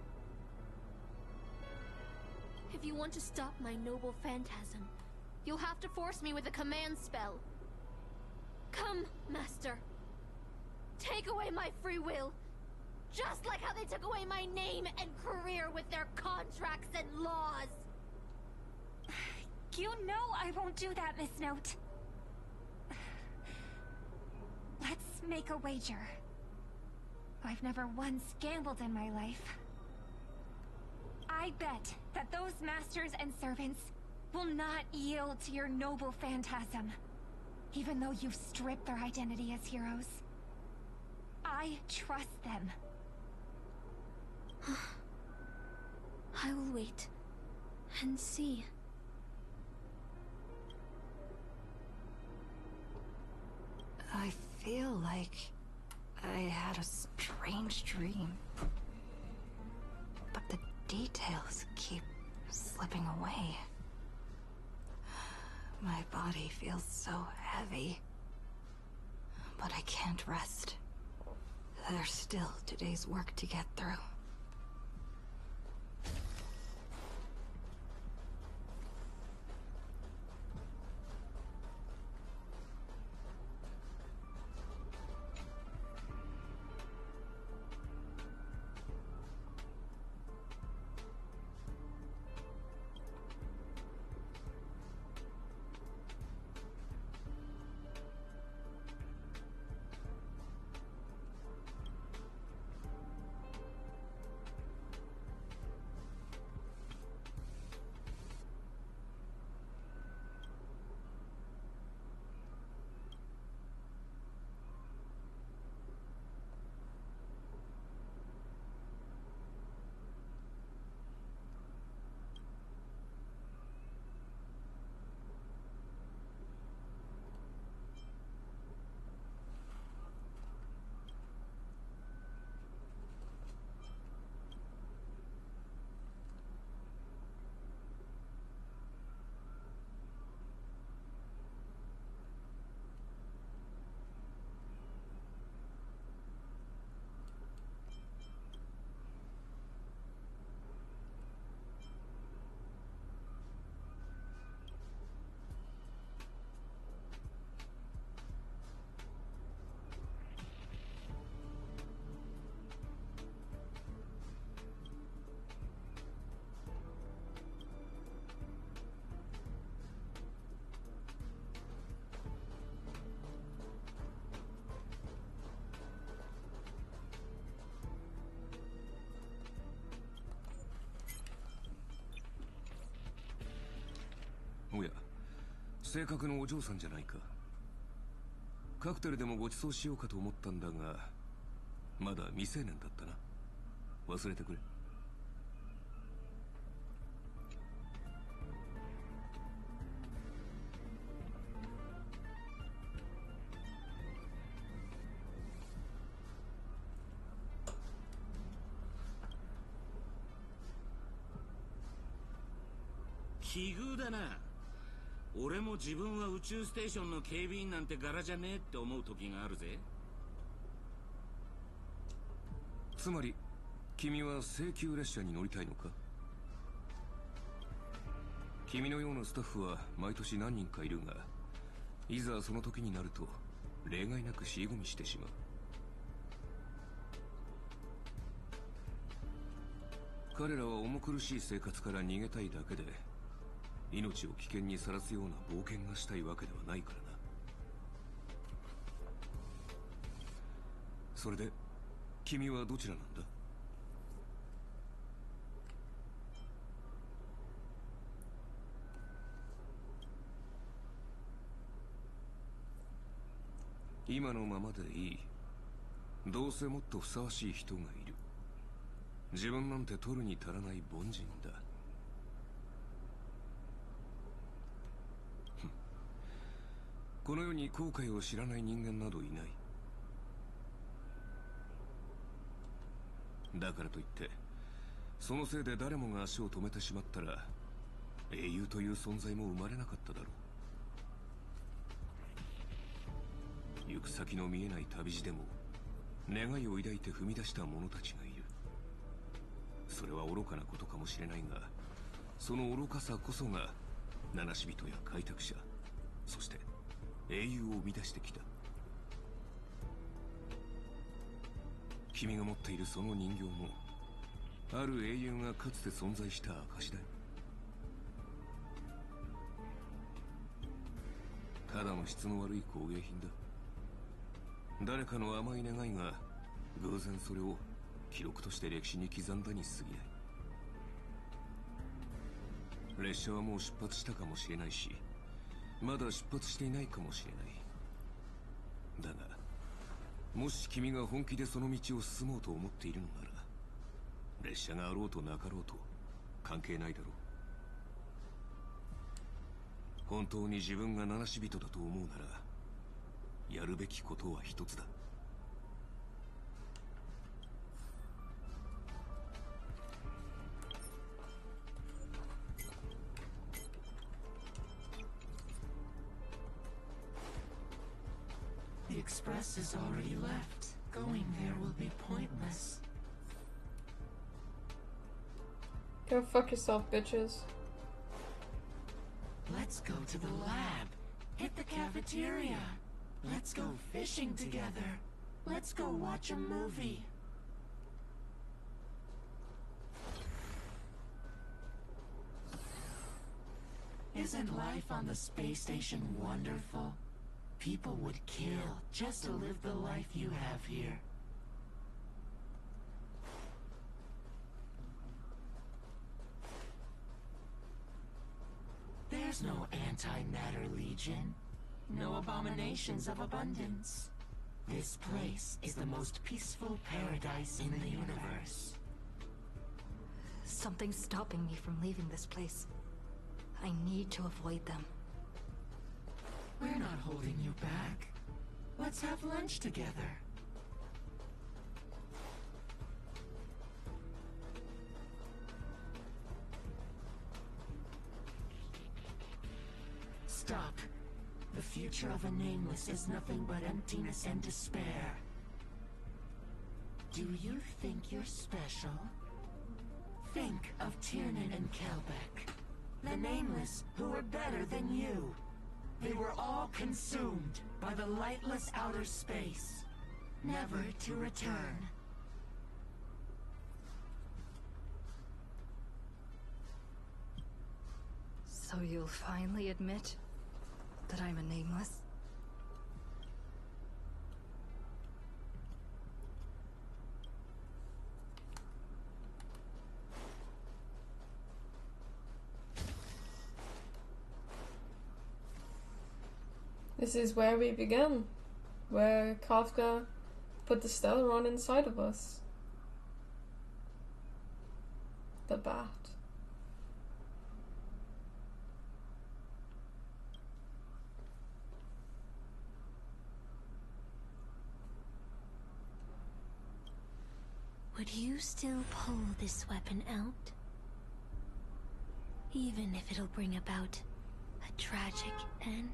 If you want to stop my noble phantasm, you'll have to force me with a command spell. Come, Master. Take away my free will. Just like how they took away my name and career with their contracts and laws.
You know I won't do that, Miss Note. Let's make a wager. I've never once gambled in my life. I bet that those masters and servants will not yield to your noble phantasm, even though you've stripped their identity as heroes. I trust them.
I will wait and see.
I
feel like I had a strange dream. But the details keep slipping away. My body feels so heavy. But I can't rest. There's still today's work to get through.
おや、正確のお嬢さんじゃないか。カクテルでもご馳走しようかと思ったんだが、まだ未成年だったな。忘れてくれ。
奇遇だな。俺も自分は宇宙ステーションの警備員なんて柄じゃねえって思う時があるぜ。
つまり君は請求列車に乗りたいのか？君のようなスタッフは毎年何人かいるが、いざその時になると例外なく尻込みしてしまう。彼らは重苦しい生活から逃げたいだけで、命を危険にさらすような冒険がしたいわけではないからな。それで君はどちらなんだ？今のままでいい。どうせもっとふさわしい人がいる。自分なんて取るに足らない凡人だ。この世に後悔を知らない人間などいない。だからといってそのせいで誰もが足を止めてしまったら、英雄という存在も生まれなかっただろう。行く先の見えない旅路でも願いを抱いて踏み出した者たちがいる。それは愚かなことかもしれないが、その愚かさこそが七死人や開拓者、そして英雄を生み出してきた。君が持っているその人形も、ある英雄がかつて存在した証だよ。ただの質の悪い工芸品だ。誰かの甘い願いが偶然それを記録として歴史に刻んだに過ぎない。列車はもう出発したかもしれないし、まだ出発していないかもしれない。だがもし君が本気でその道を進もうと思っているのなら、列車があろうとなかろうと関係ないだろう。本当に自分が七死人だと思うなら、やるべきことは一つだ。
The express is already left. Going there will be pointless.
Go fuck yourself, bitches.
Let's go to the lab. Hit the cafeteria. Let's go fishing together. Let's go watch a movie. Isn't life on the space station wonderful? People would kill just to live the life you have here. There's no anti-matter legion. No abominations of abundance. This place is the most peaceful paradise in the universe.
Something's stopping me from leaving this place. I need to avoid them.
We're not holding you back. Let's have lunch together. Stop. The future of a nameless is nothing but emptiness and despair. Do you think you're special? Think of Tiernan and Kelbeck, the nameless who were better than you. They were all consumed by the lightless outer space, never to return.
So you'll finally admit that I'm a nameless?
This is where we began, where Kafka put the Stellaron inside of us. The bat.
Would you still pull this weapon out? Even if it'll bring about a tragic end?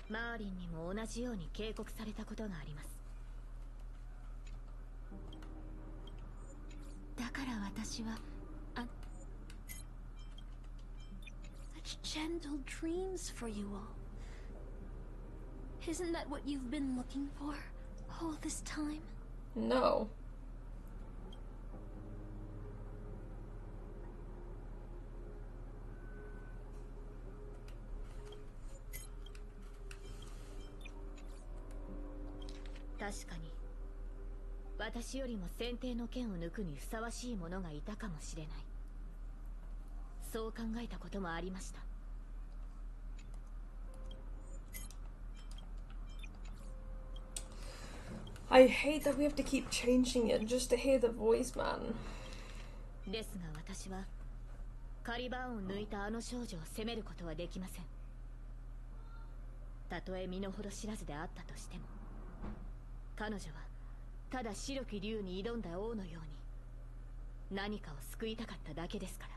マーリンにも同じように警告されたことがあります。
だから私はsuch gentle dreams for you all. Isn't that what you've been looking for all this time?
No.
確かに私よりも選定の剣を抜くにふさわしい者がいたかもしれない。そう考えたこともありました。
I hate that we have to keep changing it just to hear the voice, man.
ですが私はカリバーンを抜いたあの少女を責めることはできません。たとえ身の程知らずであったとしても、彼女はただ白き竜に挑んだ王のように何かを救いたかっただけですから。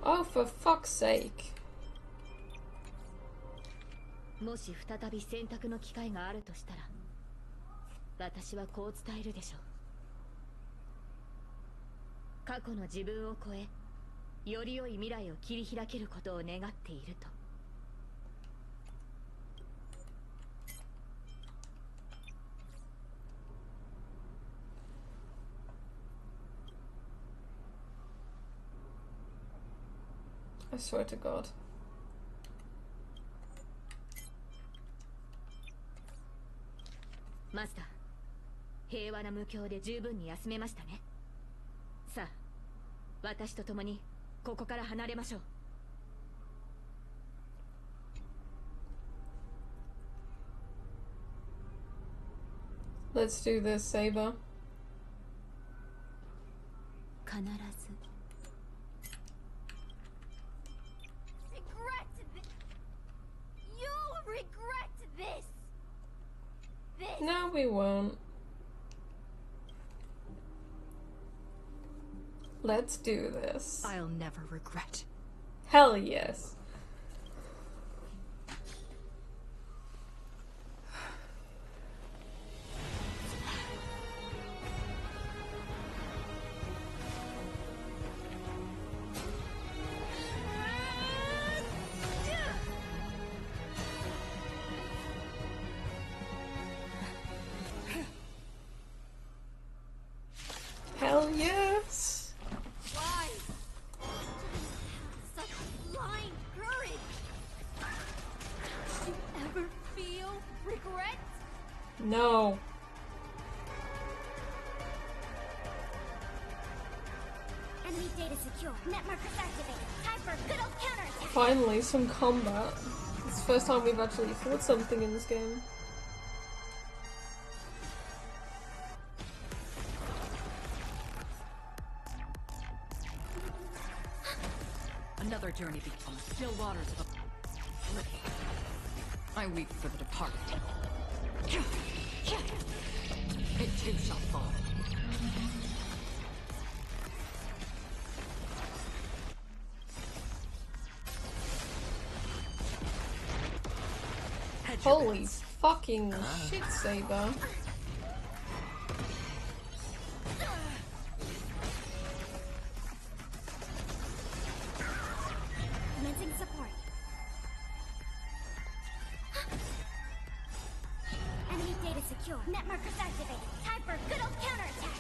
Oh, for fuck's sake.
もし再び選択の機会があるとしたら、私はこう伝えるでしょう。過去の自分を超え、より良い未来を切り開けることを願っていると。
I swear to God.
平和な無境で十分に休めましたね。さあ、私と共にここから離れましょう。
Let's do this, Saber.
必ず。
You'll regret this.
No, we won't. Let's do this.
I'll never regret.
Hell yes. Hell yes!
Why? Such blind courage. Did you ever feel regret?
No.
Enemy data secure. Net markers activated. Time for good old counterattack.
Finally, some combat. It's the first time we've actually fought something in this game.
Another journey begins. Still waters of a... I weep for the departed. It too shall fall.
Holy fucking shit, Saber.
Commencing support. Enemy data secure. Net markers activated. Time for good old counterattack.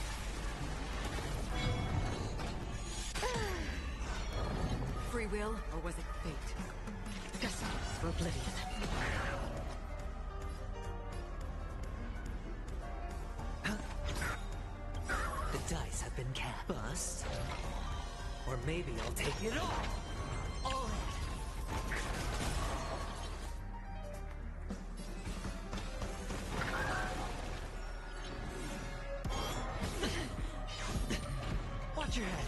Free will, or was it fate? Destiny for oblivion.
The dice have been cast. Bust. Or maybe I'll take it all. All watch your head.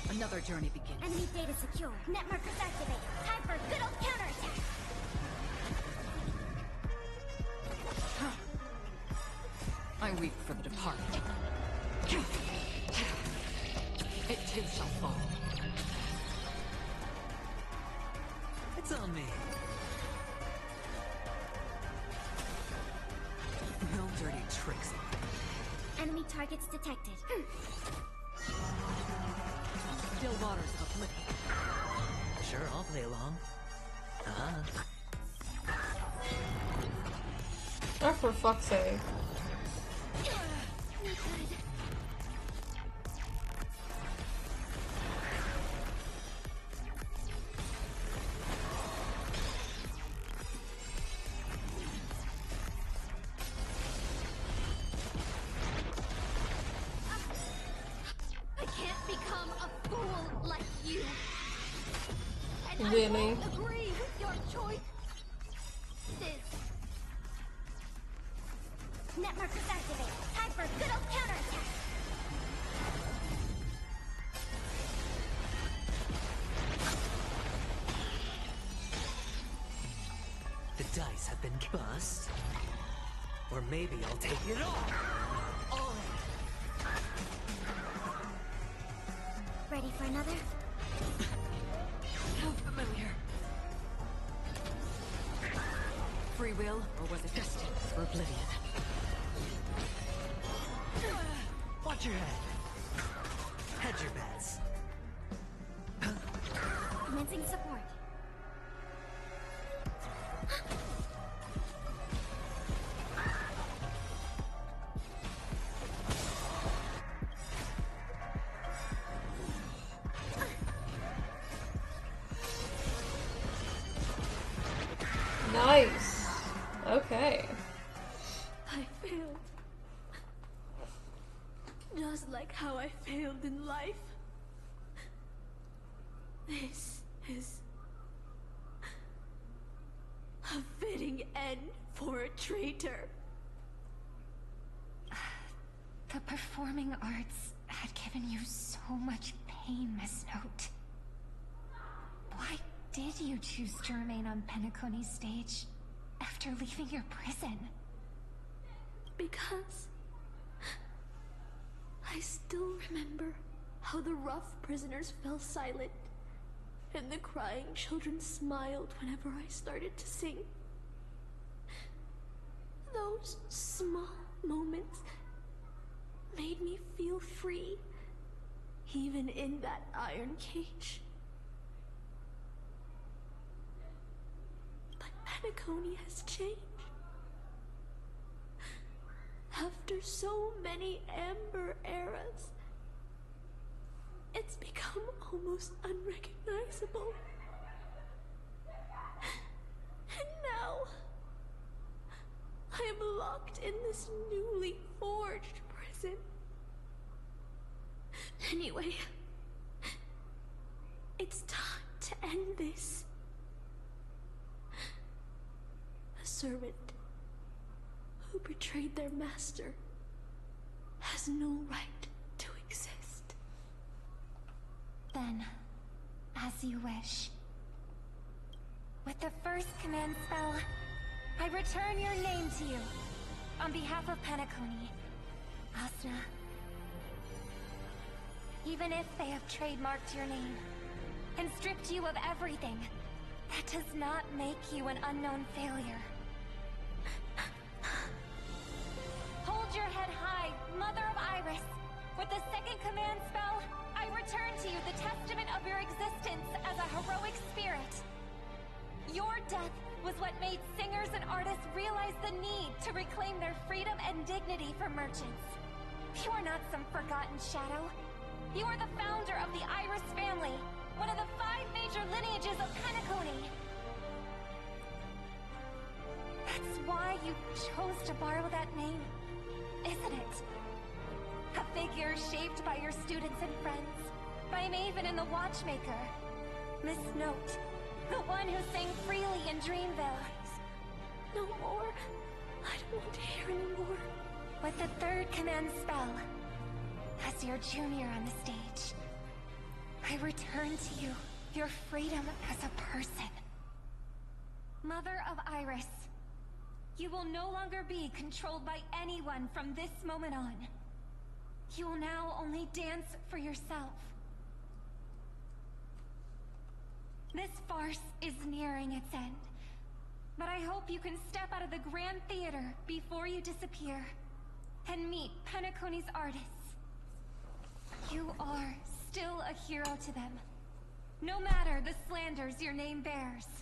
Another journey begins.
Enemy data secure. Net markers activated. Time for good old counterattack.
I weep for the departed. It too shall fall.
It's on me. No dirty tricks.
Enemy targets detected.
Still waters of oblivion.
Sure, I'll play along.
Oh, for fuck's sake.
I can't become a fool like you. And
Really?
I won't agree with your choice. Net markers activated. Time for good old counterattack.
The dice have been bust. Or maybe I'll take it all. All
Ready for another?
How familiar. Free will, or was it destined for oblivion?
watch your head. Hedge your bets.
Commencing support.
Nice. Okay.
I
failed. Just like how I failed in life. This is a fitting end for a traitor.
The performing arts had given you so much pain, Miss Note. Why did you choose to remain on Penacony's stage after leaving your prison?
Because I still remember how the rough prisoners fell silent and the crying children smiled whenever I started to sing. Those small moments made me feel free, even in that iron cage. But Penacony has changed. After so many Amber eras, it's become almost unrecognizable. And now, I am locked in this newly forged prison. Anyway, it's time to end this. A servant who betrayed their master has no right to exist.
Then, as you wish. With the first command spell, I return your name to you. On behalf of Penacony, Asuna. Even if they have trademarked your name and stripped you of everything, that does not make you an unknown failure. Hold your head high, Mother of Iris. With the second command spell, I return to you the testament of your existence as a heroic spirit. Your death was what made singers and artists realize the need to reclaim their freedom and dignity for merchants. You are not some forgotten shadow. You are the founder of the Iris family, one of the 5 major lineages of Penacony. That's why you chose to borrow that name, isn't it? A figure shaped by your students and friends, by Maven and the Watchmaker. Miss Note, the one who sang freely in Dreamville.
No more. I don't want to hear anymore.
With the third command spell, as your junior on the stage, I return to you your freedom as a person. Mother of Iris, you will no longer be controlled by anyone from this moment on. You will now only dance for yourself. This farce is nearing its end, but I hope you can step out of the Grand Theater before you disappear and meet Penacony's artists. You are still a hero to them, no matter the slanders your name bears.
「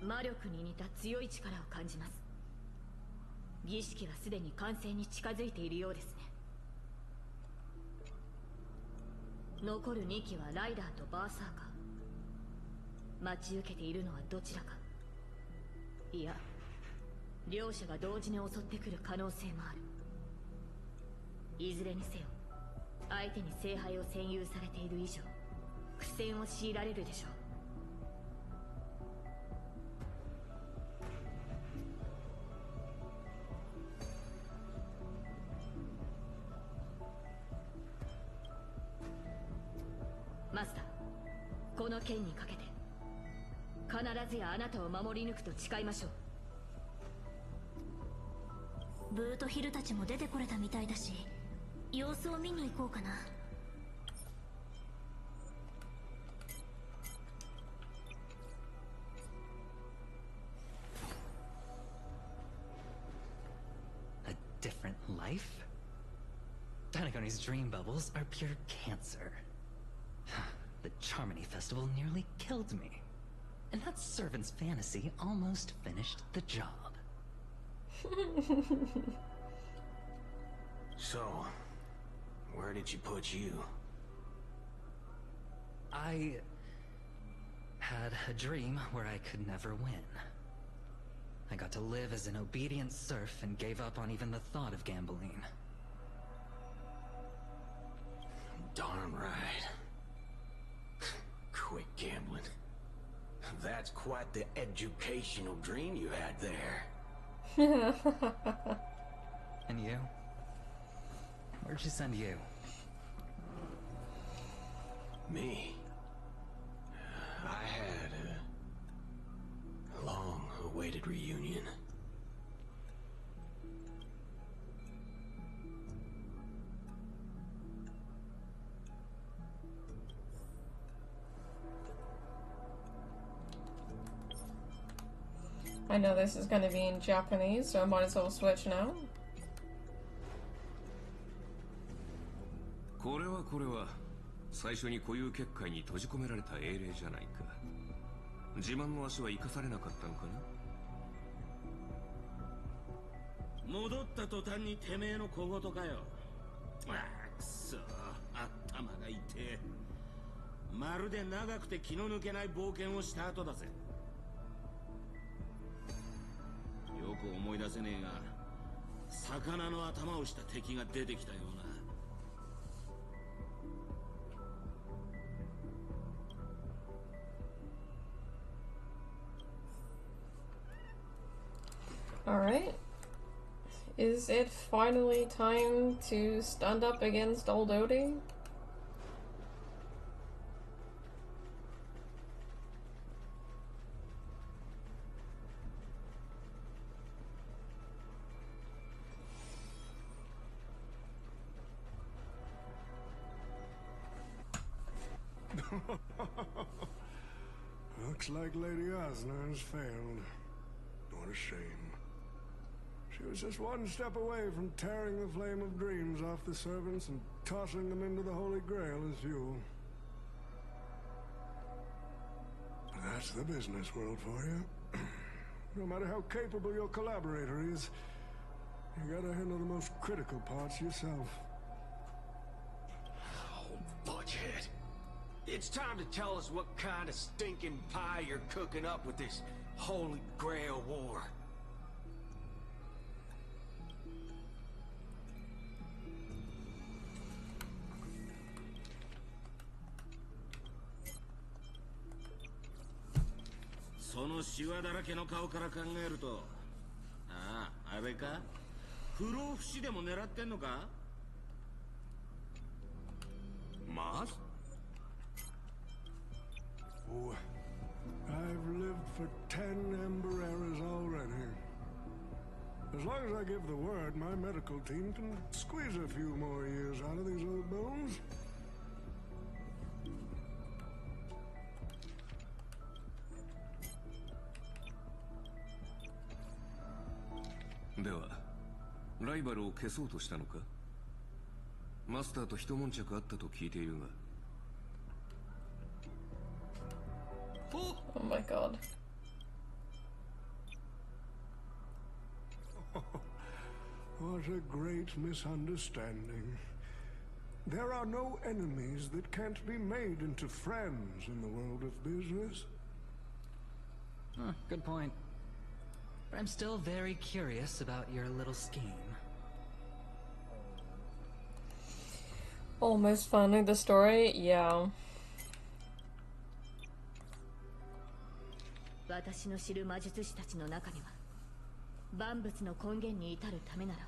魔力に似た強い力を感じます。儀式はすでに完成に近づいているようですね。残る2機はライダーとバーサーカー。待ち受けているのはどちらか。いや、両者が同時に襲ってくる可能性もある。いずれにせよ、相手に聖杯を占有されている以上、苦戦を強いられるでしょう。マスター、この剣にかけて必ずやあなたを守り抜くと誓いましょう。
ブートヒルたちも出てこれたみたいだし、様子を見に行こうかな。
A different life? Penacony's dream bubbles are pure cancer. The Charmony Festival nearly killed me. And that servant's fantasy almost finished the job.
So, where did she put you?
I had a dream where I could never win. I got to live as an obedient serf and gave up on even the thought of gambling.
Darn right. Quit gambling. That's quite the educational dream you had there.
And you? Where'd she send you?
Me? I had a long-awaited reunion.
I know this is going to be in Japanese, so I might as well switch now.
これは最初に固有結界に閉じ込められた英霊じゃないか。自慢の足は生かされなかったのかな。戻った途端にてめえの小言かよ。ああ、くそ、頭が痛え。まるで長くて気の抜けない冒険をした後だぜ。よく思い出せねえが、魚の頭をした敵が出てきたような。
Alright. Is it finally time to stand up against old Odie?
Looks like Lady Osner has failed. What a shame. She was just one step away from tearing the flame of dreams off the servants and tossing them into the Holy Grail as fuel. That's the business world for you. No matter how capable your collaborator is, you gotta handle the most critical parts yourself.
Oh, budgethead. It's time to tell us what kind of stinking pie you're cooking up with this Holy Grail war.
So シワだらけの顔から考えると、ああ、あれか？不老不死でも狙ってんのか？マジ？
Oh, I've lived for 10 Ember eras already. As long as I give the word, my medical team can squeeze a few more years out of these old bones.
Dewa, ライバルを消そうとしたのか？マスターと一悶着あったと聞いているが。
Oh my god.
What a great misunderstanding. There are no enemies that can't be made into friends in the world of business.
Huh, good point. But I'm still very curious about your little scheme.
Almost finding the story? Yeah.
私の知る魔術師たちの中には万物の根源に至るためなら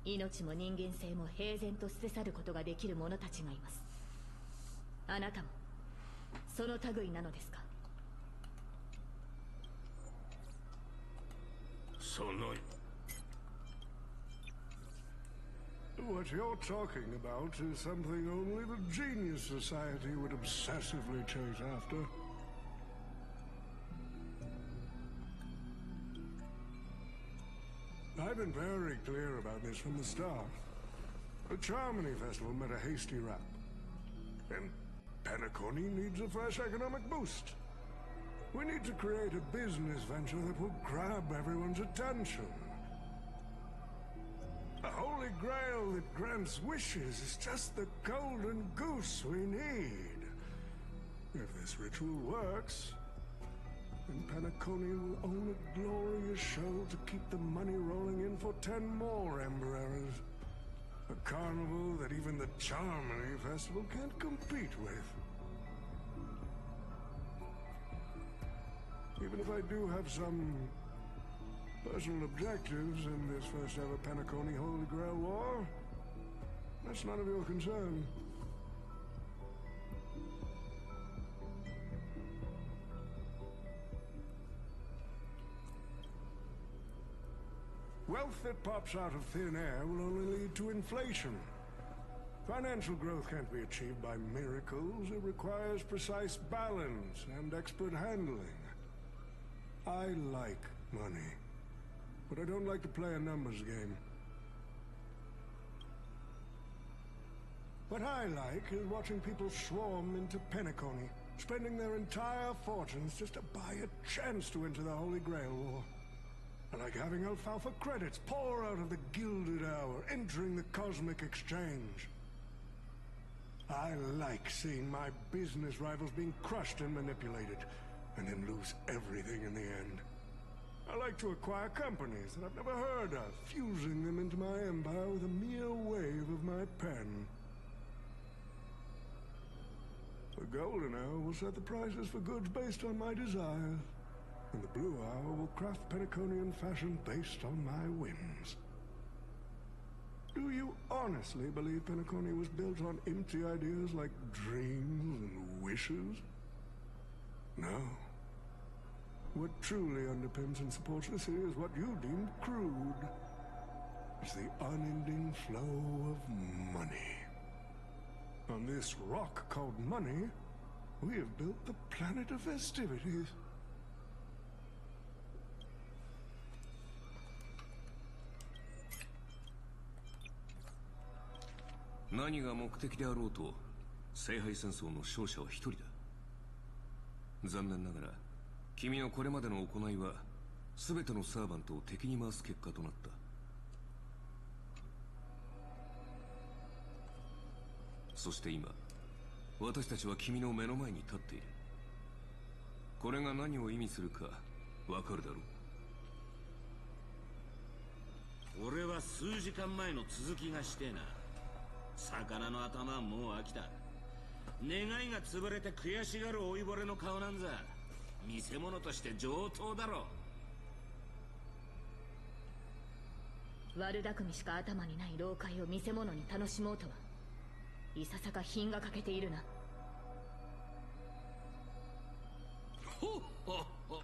命も人間性も平然と捨て去ることができる者たちがいます。あなたもその類なのですか？
その
What you're talking about is something only the Genius Society would obsessively chase after. I've been very clear about this from the start. The Charmony Festival met a hasty rap. And Penacony needs a fresh economic boost. We need to create a business venture that will grab everyone's attention. The Holy Holy Grail that grants wishes is just the golden goose we need. If this ritual works, then Penacony will own a glorious show to keep the money rolling in for 10 more Ember Eras. A carnival that even the Charmony Festival can't compete with. Even if I do have some personal objectives in this first ever Penacony Holy Grail War, that's none of your concern. Wealth that pops out of thin air will only lead to inflation. Financial growth can't be achieved by miracles. It requires precise balance and expert handling. I like money, but I don't like to play a numbers game. What I like is watching people swarm into Penacony, spending their entire fortunes just to buy a chance to enter the Holy Grail War. I like having alfalfa credits pour out of the Gilded Hour, entering the Cosmic Exchange. I like seeing my business rivals being crushed and manipulated, and then lose everything in the end. I like to acquire companies that I've never heard of, fusing them into my empire with a mere wave of my pen. The Golden Hour will set the prices for goods based on my desires, and the Blue Hour will craft Penaconian fashion based on my whims. Do you honestly believe Penacony was built on empty ideas like dreams and wishes? No. What truly underpins and supports the city is what you deemed crude. It's the unending flow of money. On this rock called money, we have built the planet of festivities.
Whatが目的であろうと、聖杯戦争の勝者は一人だ。残念ながら、君のこれまでの行いは、すべてのサーバントを敵に回す結果となった。そして今、私たちは君の目の前に立っている。これが何を意味するか、わかるだろう。俺は数時間前の続きがしてえな。魚の頭はもう飽きた。願いが潰れて悔しがる老いぼれの顔なんざ見せ物として上等だろ。
悪巧みしか頭にない老快を見せ物に楽しもうとはいささか品が欠けているな。
ほっほっほ。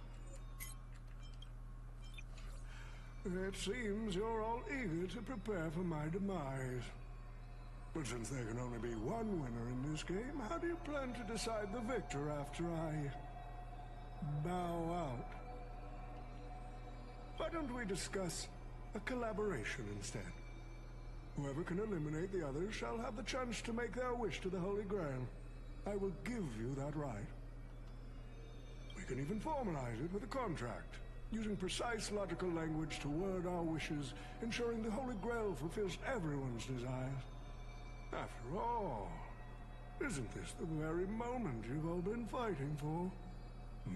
It seems you're all eager to prepare for my demise. But since there can only be one winner in this game, how do you plan to decide the victor after I bow out? Why don't we discuss a collaboration instead? Whoever can eliminate the others shall have the chance to make their wish to the Holy Grail. I will give you that right. We can even formalize it with a contract, using precise logical language to word our wishes, ensuring the Holy Grail fulfills everyone's desires. After all, isn't this the very moment you've all been fighting for?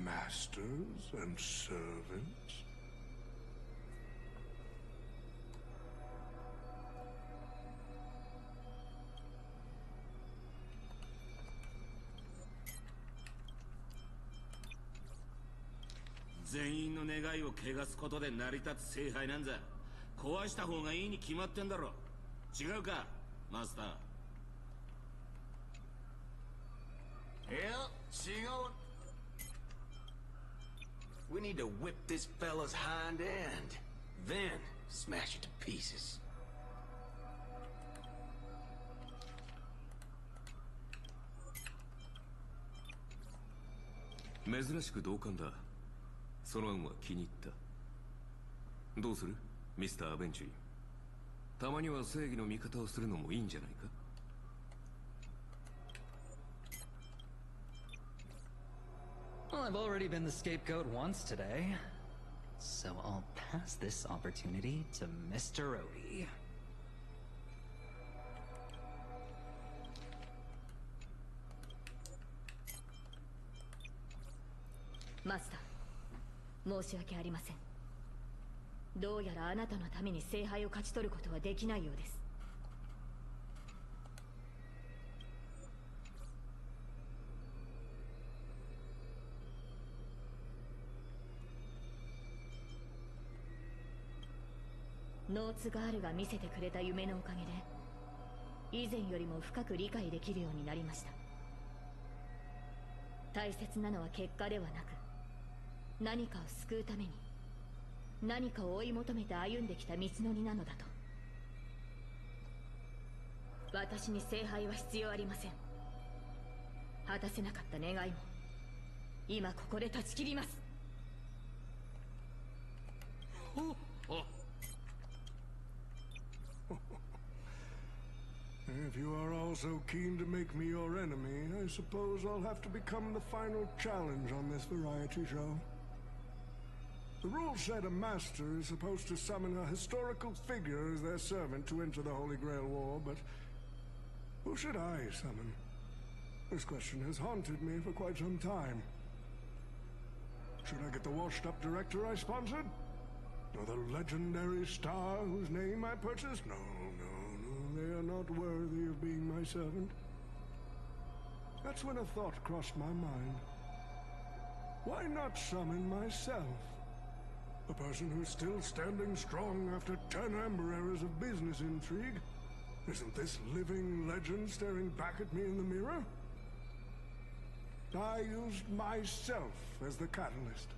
Masters and servants?
「全員の願いを汚すことで成り立つ聖杯なんざ壊した方がいいに決まってんだろ。違うか、マスター。」
いや、違う。We need to whip this fella's hind end, then smash it to pieces.
珍しく同感だ。その案は気に入った。どうする、ミスター・アベンチュリー。たまには正義の味方をするのもいいんじゃないか。
Well, I've already been the scapegoat once today, so I'll pass this opportunity to Mr. Odie.
マスター、申し訳ありません。どうやらあなたのために聖杯を勝ち取ることはできないようです。ノーツガールが見せてくれた夢のおかげで以前よりも深く理解できるようになりました。大切なのは結果ではなく、何かを救うために何かを追い求めて歩んできた道のりなのだと。私に聖杯は必要ありません。果たせなかった願いも今ここで断ち切ります。
If you are all so keen to make me your enemy, I suppose I'll have to become the final challenge on this variety show. The rules said a master is supposed to summon a historical figure as their servant to enter the Holy Grail War, but who should I summon? This question has haunted me for quite some time. Should I get the washed-up director I sponsored? Or the legendary star whose name I purchased? No, they are not worthy of being my servant. That's when a thought crossed my mind. Why not summon myself? A person who's still standing strong after 10 amber eras of business intrigue? Isn't this living legend staring back at me in the mirror? I used myself as the catalyst.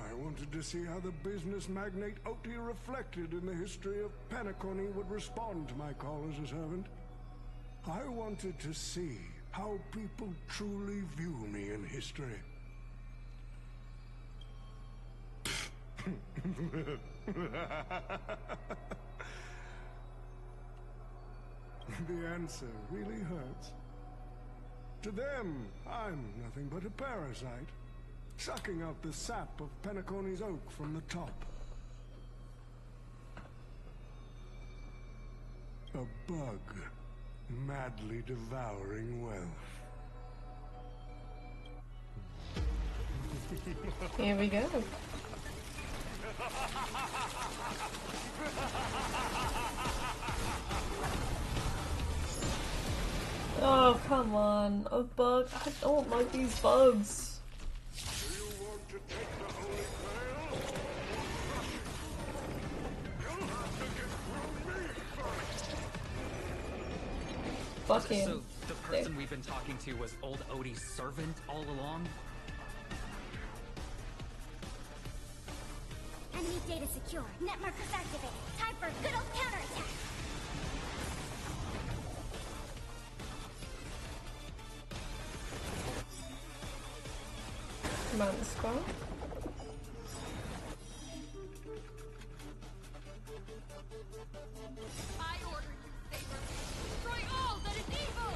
I wanted to see how the business magnate Oti reflected in the history of Penacony would respond to my call as a servant. I wanted to see how people truly view me in history. The answer really hurts. To them, I'm nothing but a parasite, sucking out the sap of Penacony's oak from the top. A bug, madly devouring wealth.
Here we go. Oh, come on. A bug. I don't like these bugs.
Do you want to take the Holy Grail? You'll have to get through me first.
Fuck him.
So, the person we've been talking to was old Odie's servant all along?
Enemy data secure. Net markers activated. Time for a good old counterattack.
Command spell.
I order you, Saber. Destroy all that is evil!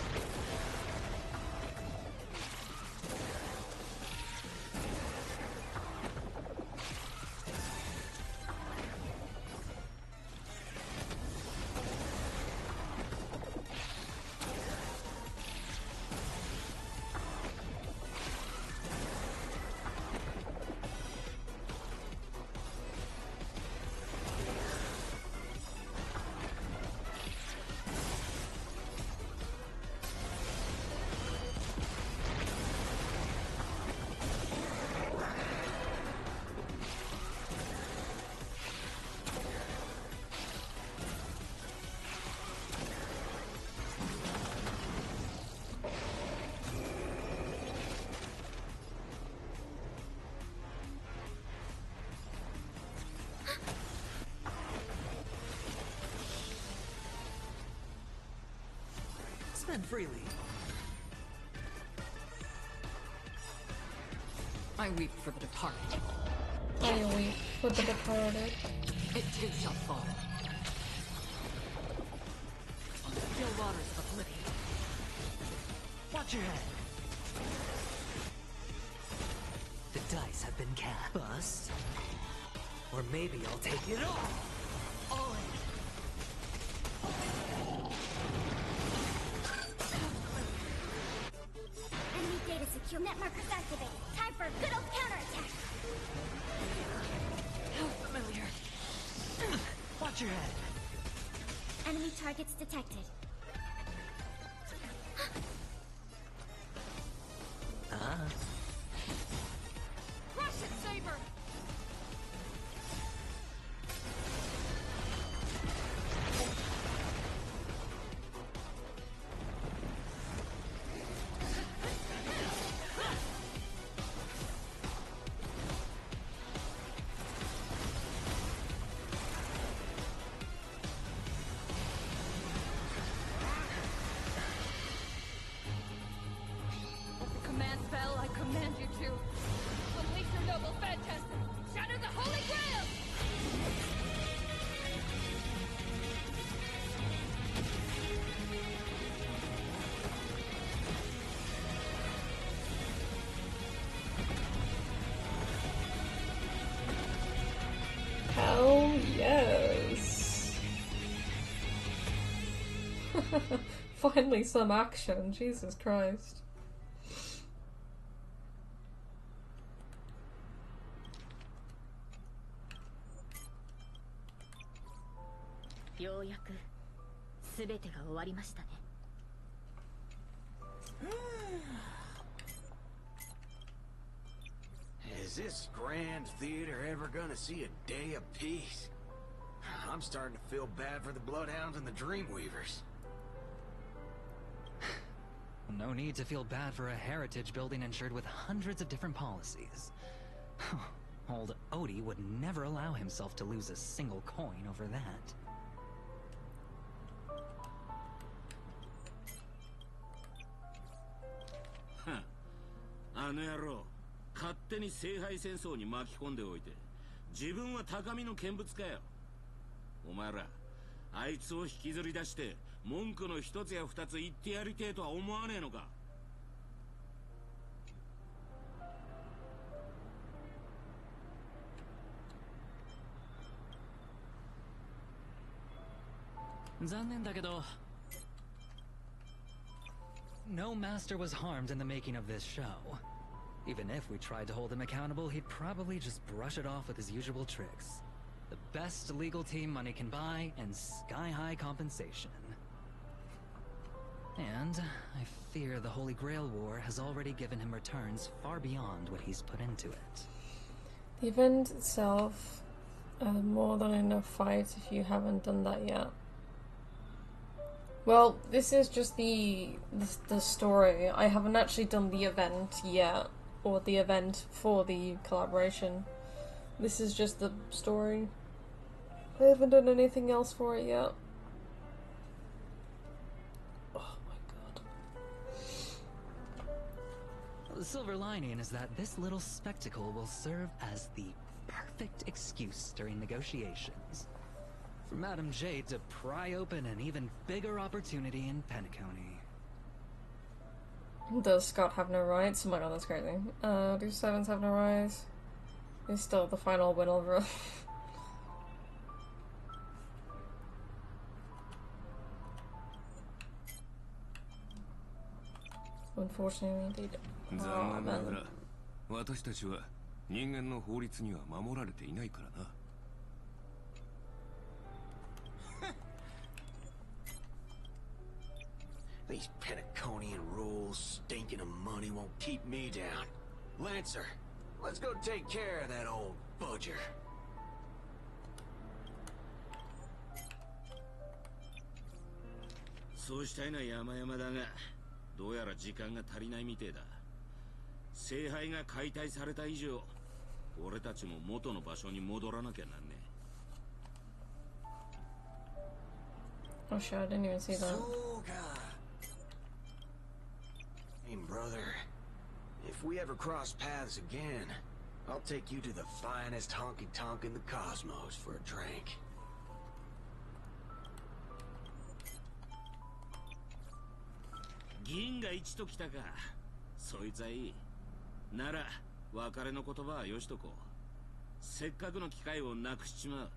Spend freely. I weep for the departed.
I weep for the departed.
It too shall fall. On the still waters of oblivion. Watch your head. The dice have been cast. Bust. Or maybe I'll take it all in.
Enemy data secure. Net markers activated. Time for a good old counterattack.
How familiar. Watch your head.
Enemy targets detected.
Crush it, Saber! At the command spell, I command you to unleash your noble phantasm, shatter the Holy Grail!
Hell yes. Finally some action, Jesus Christ.
ようやく全てが終わりましたね。
Is this grand theater ever gonna see a day of peace? I'm starting to feel bad for the Bloodhounds and the Dreamweavers.
No need to feel bad for a heritage building insured with hundreds of different policies. Old Odie would never allow himself to lose a single coin over that.
Huh. あの野郎、勝手に聖杯戦争に巻き込んでおいて、自分は高みの見物かよ。お前ら、あいつを引きずり出して、文句の一つや二つ言ってやりてえとは思わねえのか。
残念だけど No master was harmed in the making of this show. Even if we tried to hold him accountable, he'd probably just brush it off with his usual tricks. The best legal team money can buy, and sky-high compensation. And I fear the Holy Grail War has already given him returns far beyond what he's put into it.
The event itself, more than enough fight if you haven't done that yet. Well, this is just the story. I haven't actually done the event yet, or the event for the collaboration. This is just the story. I haven't done anything else for it yet. Oh my god.
The silver lining is that this little spectacle will serve as the perfect excuse during negotiations for Madame Jade to pry open an even bigger opportunity in Penacony.
Does Scott have no rights? Oh my god, that's crazy. Do Sevens have no rights? He's still the final win over. Unfortunately, they did.
残念ながら、私たちは人間の法律には守られていないからな。
These Penaconian rules, stinking of money won't keep me down. Lancer, let's go take care of that old budger.
そうしたいのは山々だが、どうやら時間が足りないみてえだ。聖杯が解体された以上、俺たちも元の場所に戻らなきゃなんねえ。
Oh shit, I didn't even see that.
Hey, brother, if we ever cross paths again, I'll take you to the finest honky-tonk in the cosmos for a drink.
Ginga 一と来たか。そいつはいい。なら、別れの言葉はよしとこう。せっかくの機会をなくしちまう。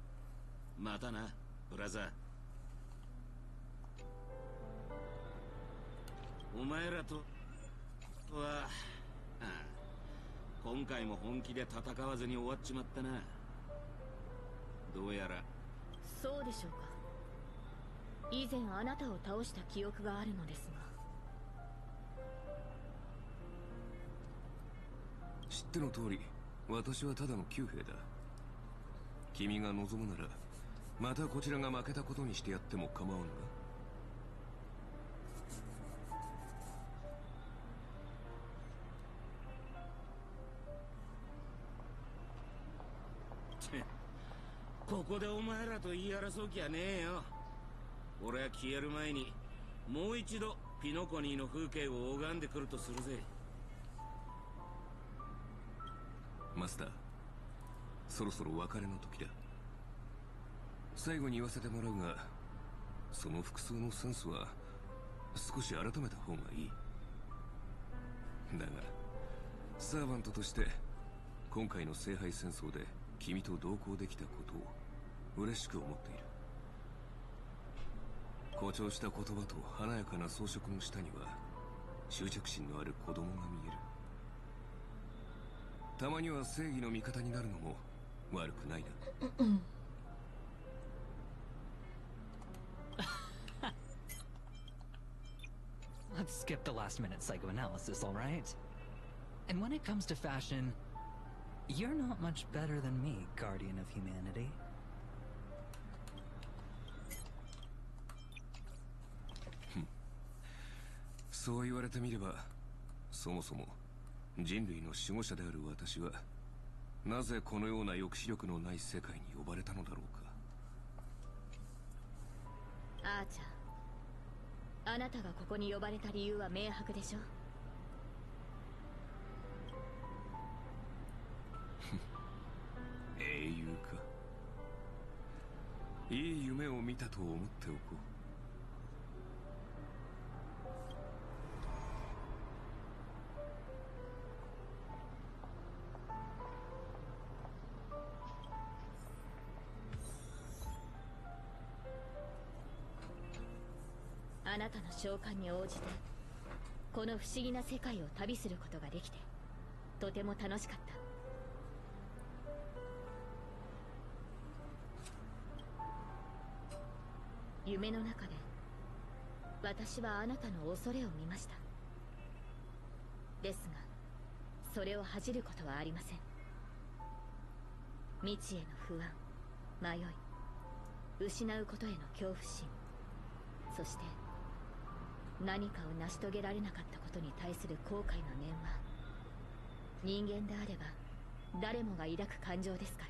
またな、ブラザー。お前らとは、こ今回も本気で戦わずに終わっちまったな。どうやら
そうでしょうか。以前あなたを倒した記憶があるのですが。
知っての通り、私はただの旧兵だ。君が望むならまたこちらが負けたことにしてやっても構わぬが。
ここでお前らと言い争う気はねえよ。俺は消える前にもう一度ピノコニーの風景を拝んでくるとするぜ。
マスター、そろそろ別れの時だ。最後に言わせてもらうが、その服装のセンスは少し改めた方がいい。だがサーバントとして今回の聖杯戦争で君と同行できたことを嬉しく思っている。誇張した言葉と華やかな装飾の下には執着心のある子供が見える。たまには正義の味方になるのも悪くないだ。
Let's skip the last-minute psychoanalysis, all right? And when it comes to fashion, you're not much better than me, Guardian of Humanity.
そう言われてみれば、そもそも人類の守護者である私はなぜこのような抑止力のない世界に呼ばれたのだろうか。
アーチャー、あなたがここに呼ばれた理由は明白でしょ。
英雄か。いい夢を見たと思っておこう。
あなたの召喚に応じてこの不思議な世界を旅することができてとても楽しかった。夢の中で私はあなたの恐れを見ました。ですがそれを恥じることはありません。未知への不安、迷い、失うことへの恐怖心、そして何かを成し遂げられなかったことに対する後悔の念は人間であれば誰もが抱く感情ですから。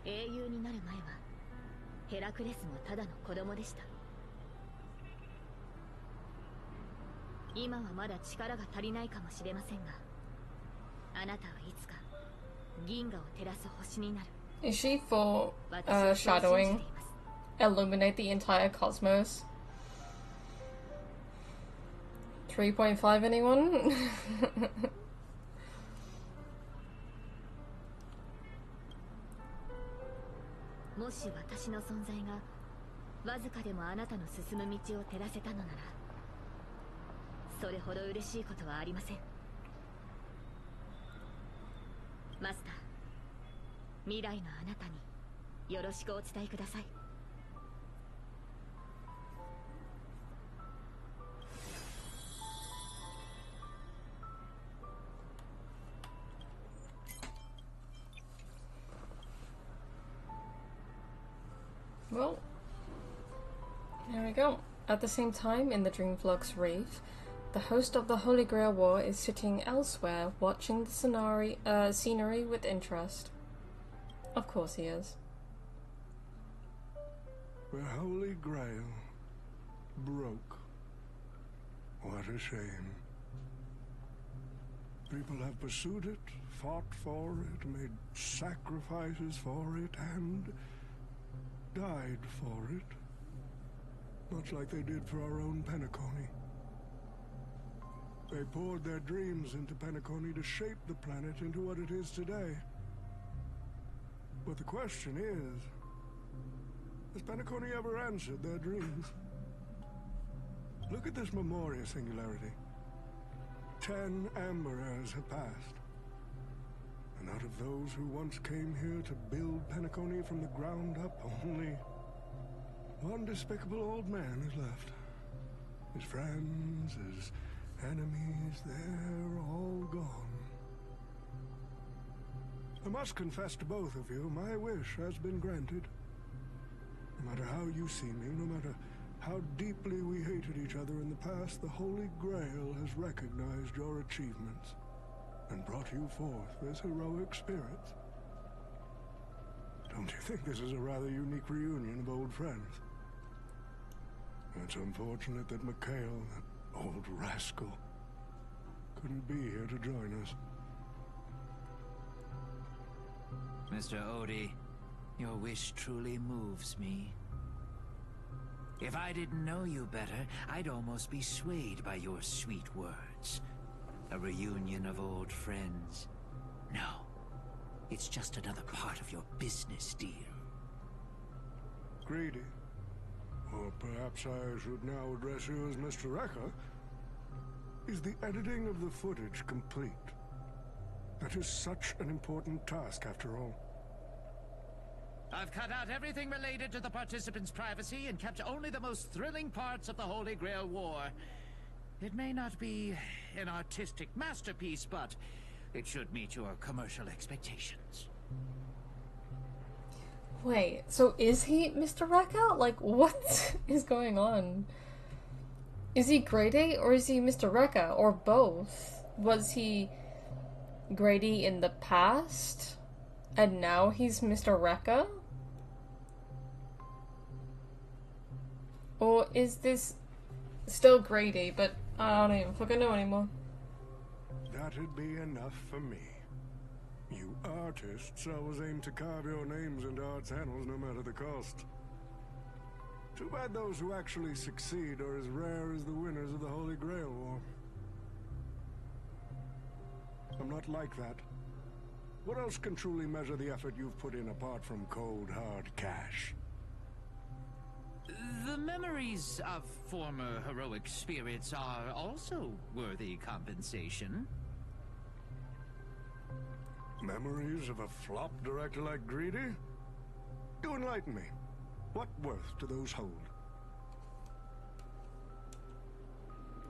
英雄になる前はヘラクレスもただの子供でした。今はまだ力が足りないかもしれませんが、あなたはいつか銀河を照らす星になる。
Is she for shadowing? Illuminate the entire cosmos? 3.5 anyone?
もし私の存在がわずかでもあなたの進む道を照らせたのなら、それほど嬉しいことはありません。マスター、未来のあなたによろしくお伝えください。
Well, there we go. At the same time, in the Dreamflux Reef, the host of the Holy Grail War is sitting elsewhere, watching the scenery with interest. Of course he is.
The Holy Grail broke. What a shame. People have pursued it, fought for it, made sacrifices for it, and died for it, much like they did for our own Penacony. They poured their dreams into Penacony to shape the planet into what it is today. But the question is, has Penacony ever answered their dreams? Look at this Memoria singularity. 10 Amber Heirs have passed. And out of those who once came here to build Penacony from the ground up, only one despicable old man is left. His friends, his enemies, they're all gone. I must confess to both of you, my wish has been granted. No matter how you see me, no matter how deeply we hated each other in the past, the Holy Grail has recognized your achievements and brought you forth as heroic spirits. Don't you think this is a rather unique reunion of old friends? It's unfortunate that Mikhail, that old rascal, couldn't be here to join us.
Mr. Odie, your wish truly moves me. If I didn't know you better, I'd almost be swayed by your sweet words. A reunion of old friends. No, it's just another part of your business deal.
Greedy. Or perhaps I should now address you as Mr. Rekka. Is the editing of the footage complete? That is such an important task, after all.
I've cut out everything related to the participants' privacy and kept only the most thrilling parts of the Holy Grail War. It may not be an artistic masterpiece, but it should meet your commercial expectations.
Wait, so is he Mr. Rekka? Like, what is going on? Is he Grady or is he Mr. Rekka? Or both? Was he Grady in the past and now he's Mr. Rekka? Or is this still Grady, but I don't even fucking know anymore.
That'd be enough for me. You artists always aim to carve your names into art's annals no matter the cost. Too bad those who actually succeed are as rare as the winners of the Holy Grail War. I'm not like that. What else can truly measure the effort you've put in apart from cold, hard cash?
The memories of former heroic spirits are also worthy compensation.
Memories of a flop director like Greedy? Do enlighten me. What worth do those hold?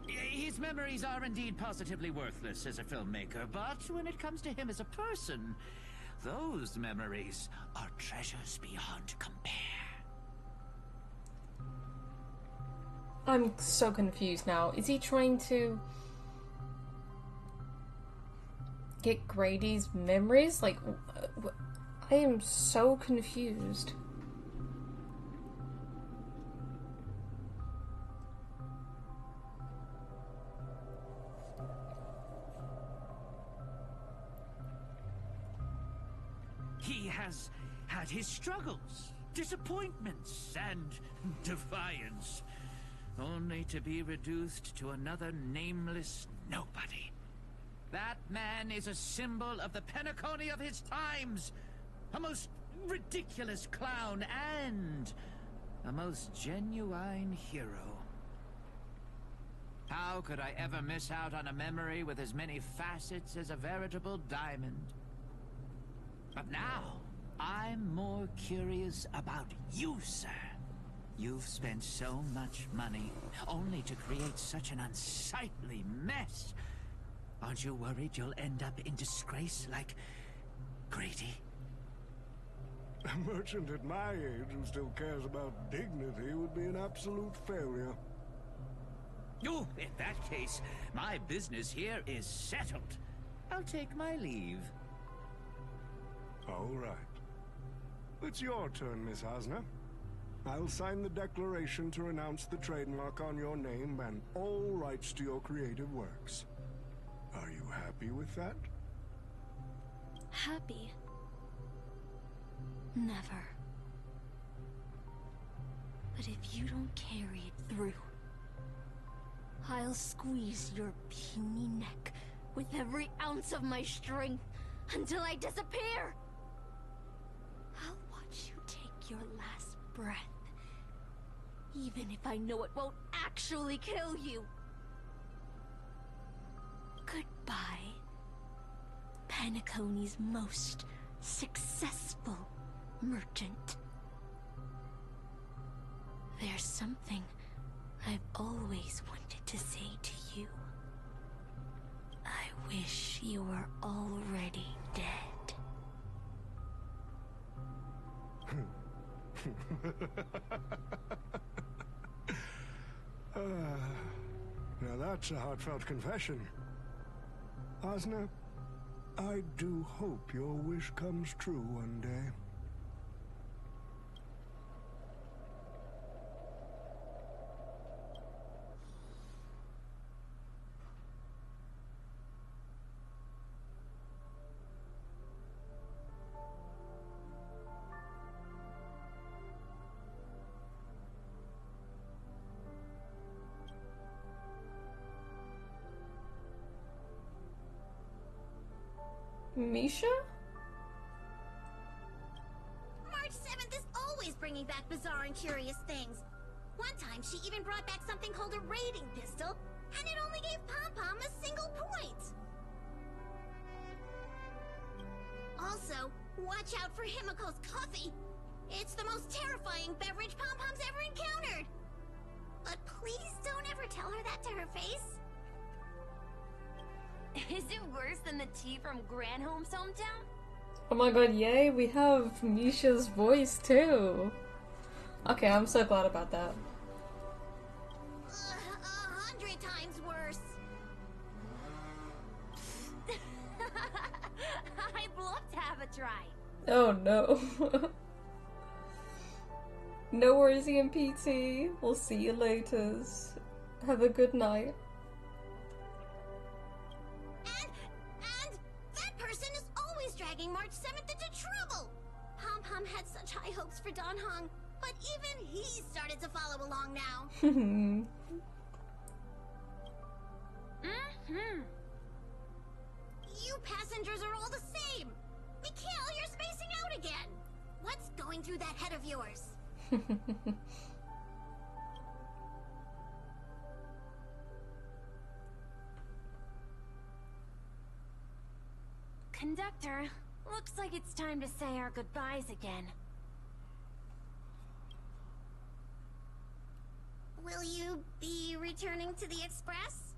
His memories are indeed positively worthless as a filmmaker, but when it comes to him as a person, those memories are treasures beyond compare.
I'm so confused now. Is he trying to get Grady's memories? Like, I am so confused.
He has had his struggles, disappointments, and defiance, only to be reduced to another nameless nobody. That man is a symbol of the Penacony of his times, a most ridiculous clown and a most genuine hero. How could I ever miss out on a memory with as many facets as a veritable diamond? But now, I'm more curious about you, sir. You've spent so much money, only to create such an unsightly mess. Aren't you worried you'll end up in disgrace like Grady?
A merchant at my age who still cares about dignity would be an absolute failure.
Oh, in that case, my business here is settled. I'll take my leave.
All right. It's your turn, Miss Hasna. I'll sign the declaration to renounce the trademark on your name and all rights to your creative works. Are you happy with that?
Happy? Never. But if you don't carry it through, I'll squeeze your puny neck with every ounce of my strength until I disappear! I'll watch you take your last breath, even if I know it won't actually kill you. Penacony's most successful merchant. There's something I've always wanted to say to you. I wish you were already dead.
Now that's a heartfelt confession. Asna, I do hope your wish comes true one day.
Misha?
March 7th is always bringing back bizarre and curious things. One time she even brought back something called a raiding pistol, and it only gave Pom-Pom a single point. Also, watch out for Himiko's coffee. It's the most terrifying beverage Pom-Pom's ever encountered. But please don't ever tell her that to her face.
Is it worse than the tea from Granholm's hometown?
Oh my god, yay, we have Misha's voice too. Okay, I'm so glad about that.
100 times worse.
I'd love to have a try.
Oh no. No worries, EMPT. We'll see you later. Have a good night.
And that person is always dragging March 7th into trouble. Pom-Pom had such high hopes for Don Hong, but even he started to follow along now. You passengers are all the same. Mikhail, you're spacing out again. What's going through that head of yours?
Conductor, looks like it's time to say our goodbyes again.
Will you be returning to the Express?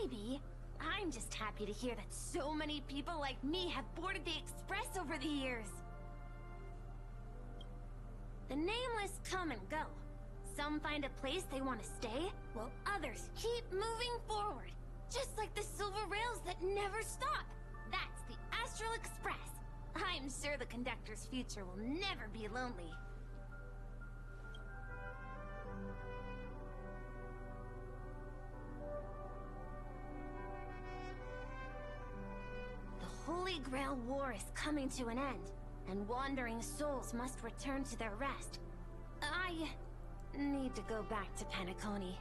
Maybe. I'm just happy to hear that so many people like me have boarded the Express over the years. The nameless come and go. Some find a place they want to stay, while others keep moving forward. Just like the silver rails that never stop. That's the Astral Express. I'm sure the conductor's future will never be lonely. The Holy Grail War is coming to an end, and wandering souls must return to their rest. I need to go back to Penacony.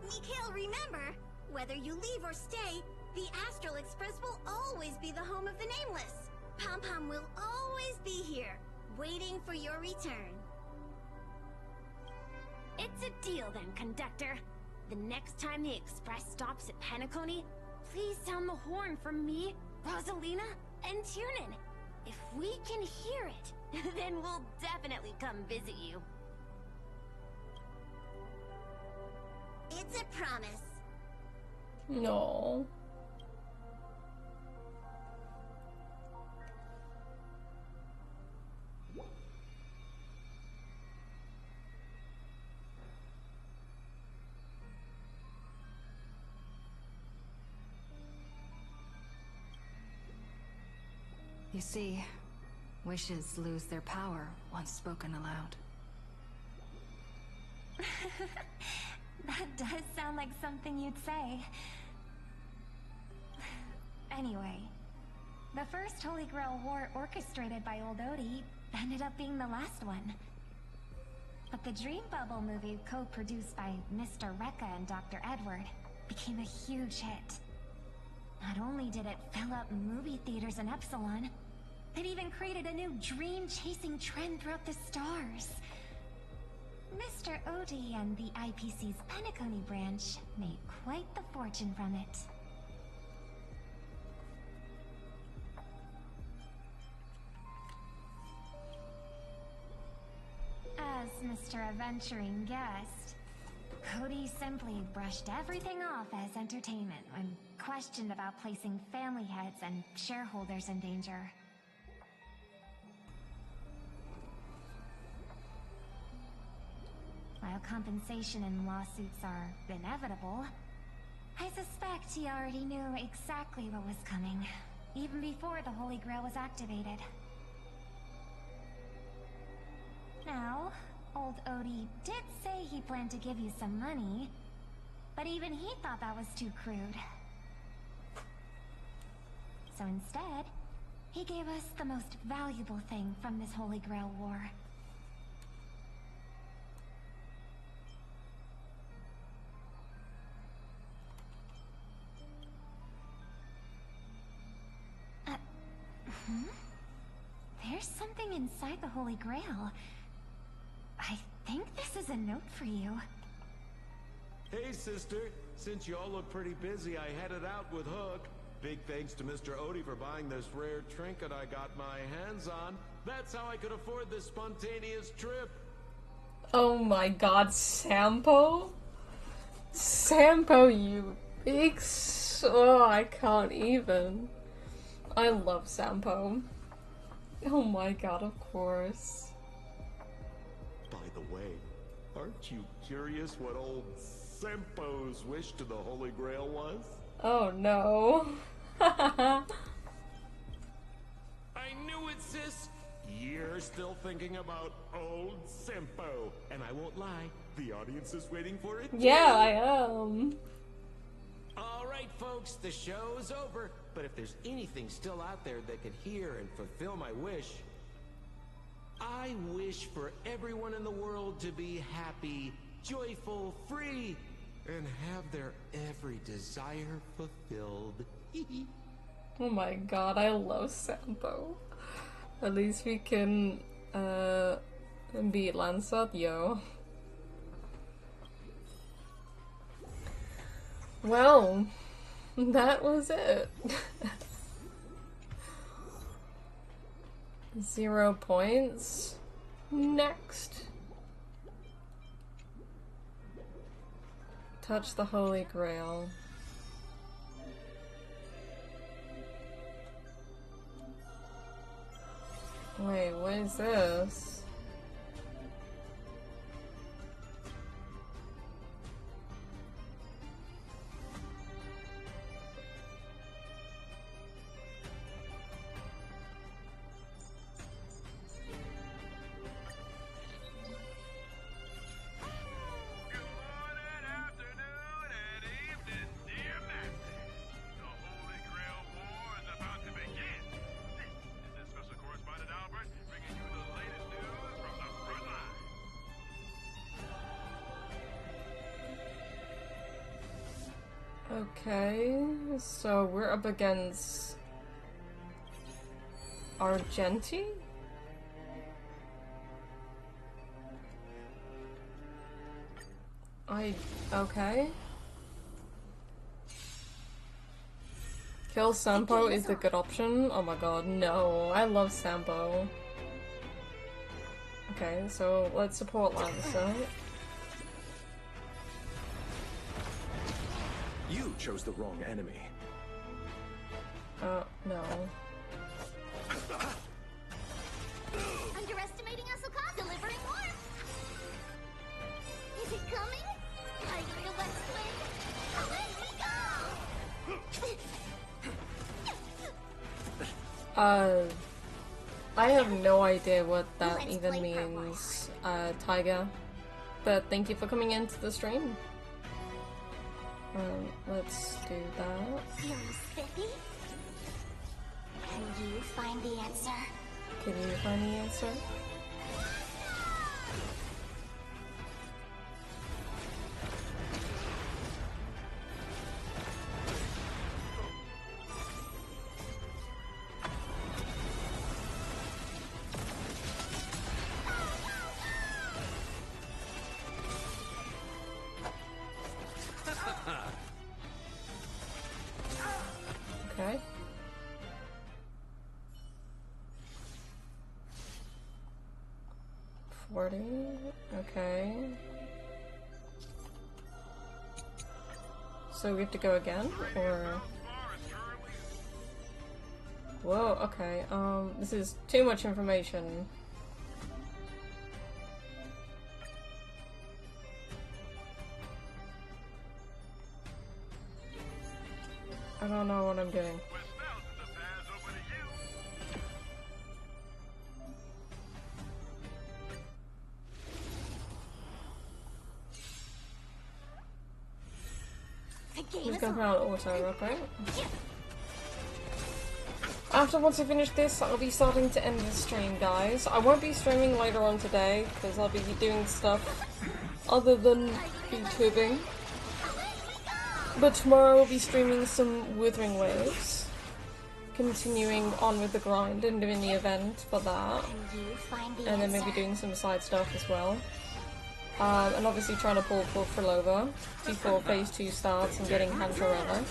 Mikhail, remember, whether you leave or stay, the Astral Express will always be the home of the Nameless. Pom-Pom will always be here, waiting for your return.
It's a deal then, conductor. The next time the Express stops at Penacony, please sound the horn for me, Rosalina, and Tiernan. If we can hear it, then we'll definitely come visit you.
It's a promise.
No.
You see, wishes lose their power once spoken aloud.
That does sound like something you'd say. Anyway, the first Holy Grail War orchestrated by Old Odie ended up being the last one. But the Dream Bubble movie, co-produced by Mr. Rekka and Dr. Edward, became a huge hit. Not only did it fill up movie theaters in Epsilon, it even created a new dream-chasing trend throughout the stars. Mr. Odie and the IPC's Penacony branch made quite the fortune from it. As Mr. Adventuring guessed, Cody simply brushed everything off as entertainment when questioned about placing family heads and shareholders in danger. While compensation and lawsuits are inevitable, I suspect he already knew exactly what was coming, even before the Holy Grail was activated. Now, old Odie did say he planned to give you some money, but even he thought that was too crude. So instead, he gave us the most valuable thing from this Holy Grail war. There's something inside the Holy Grail. I think this is a note for you.
Hey, sister. Since you all look pretty busy, I headed out with Hook. Big thanks to Mr. Odie for buying this rare trinket I got my hands on. That's how I could afford this spontaneous trip.
Oh my god, Sampo? Sampo, you big oh, I can't even. I love Sampo. Oh my god, of course.
By the way, aren't you curious what old Sampo's wish to the Holy Grail was?
Oh no.
I knew it, sis! You're still thinking about old Sampo. And I won't lie, the audience is waiting for it too.
Yeah, I am.
Alright folks, the show's over. But if there's anything still out there that could hear and fulfill my wish, I wish for everyone in the world to be happy, joyful, free, and have their every desire fulfilled.
Oh my god, I love Sampo. At least we can beat Lansat, yo. Well, that was it. 0 points. Next. Touch the Holy Grail. Wait, what is this? Okay, so we're up against Argenti? Okay. Kill Sampo is the good option? Oh my god, no. I love Sampo. Okay, so let's support Lancer.
You chose the wrong enemy.
No.
Underestimating Asuka, delivering more. Is it coming? Are you real Let's Win? Let me go!
I have no idea what that even means, Tiger. But thank you for coming into the stream. Let's do that.
Feeling spiffy? Can you find the answer?
Can you find the answer? 40. Okay. So we have to go again, or... Whoa, okay, this is too much information. I don't know what I'm doing. I'm just gonna put on auto real quick. Once I finish this, I'll be starting to end the stream, guys. I won't be streaming later on today, because I'll be doing stuff other than VTubing. But tomorrow I'll be streaming some Withering Waves. Continuing on with the grind and doing the event for that. And then maybe doing some side stuff as well. And obviously trying to pull Frilova before phase 2 starts and getting Hantarella.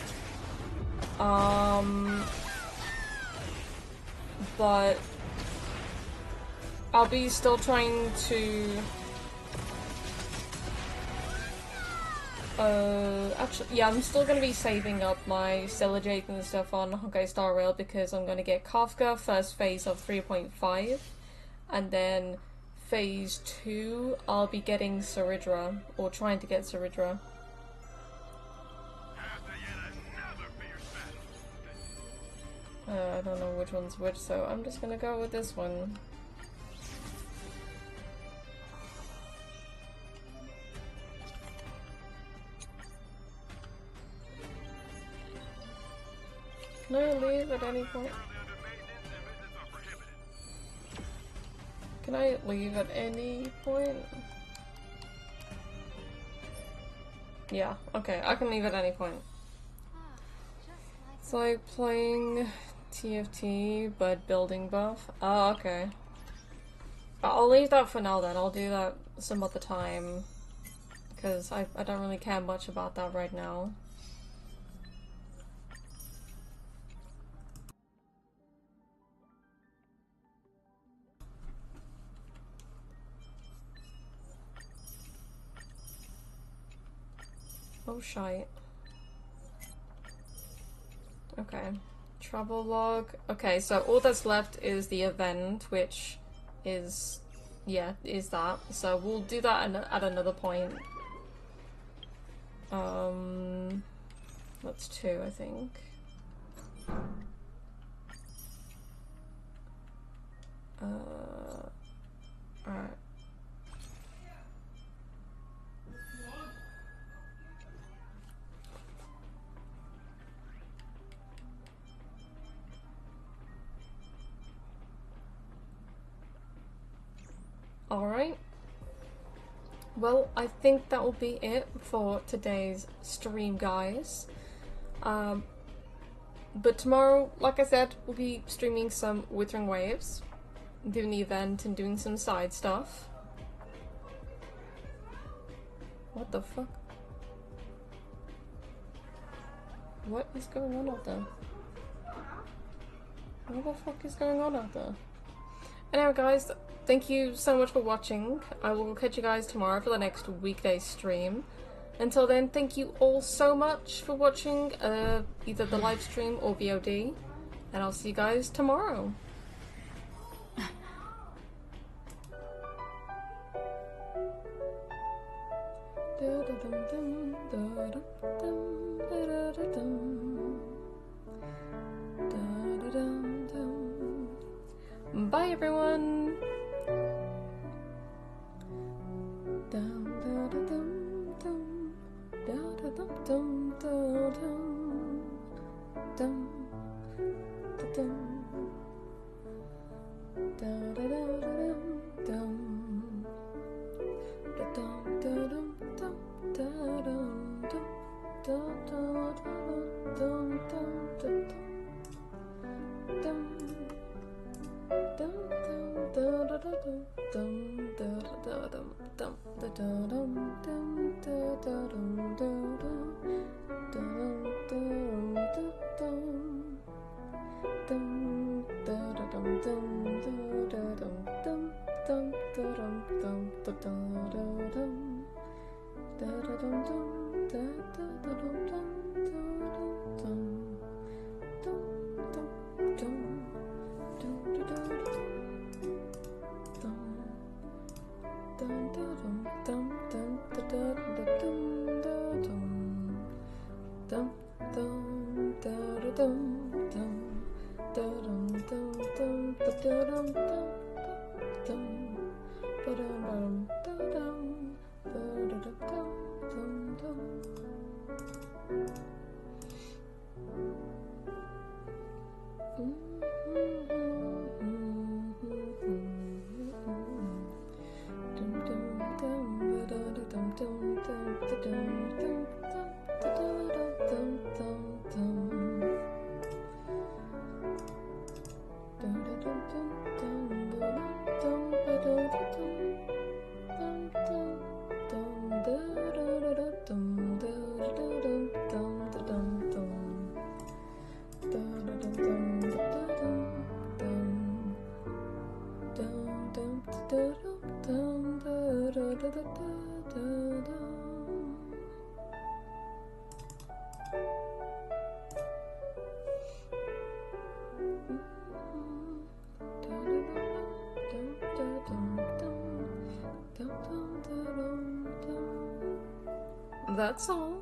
But I'll be still trying to actually, yeah, I'm still gonna be saving up my Celajade and stuff on Honkai Star Rail because I'm gonna get Kafka first phase of 3.5, and then phase 2 I'll be getting Saridra, or trying to get Saridra. I don't know which one's which, so I'm just gonna go with this one. Can I leave at any point? Can I leave at any point? Yeah, okay, I can leave at any point. It's like playing TFT, but building buff. Oh, okay. I'll leave that for now then, I'll do that some other time. Because I don't really care much about that right now. Oh, shite. Okay. Trouble log. Okay, so all that's left is the event, which is... yeah, is that. So we'll do that at another point. That's 2, I think. Alright. Alright. Well, I think that will be it for today's stream, guys. But tomorrow, like I said, we'll be streaming some Withering Waves, doing the event and doing some side stuff. What the fuck? What is going on out there? What the fuck is going on out there? Anyway, guys, thank you so much for watching. I will catch you guys tomorrow for the next weekday stream. Until then, thank you all so much for watching either the live stream or VOD. And I'll see you guys tomorrow. Bye, everyone. That's all.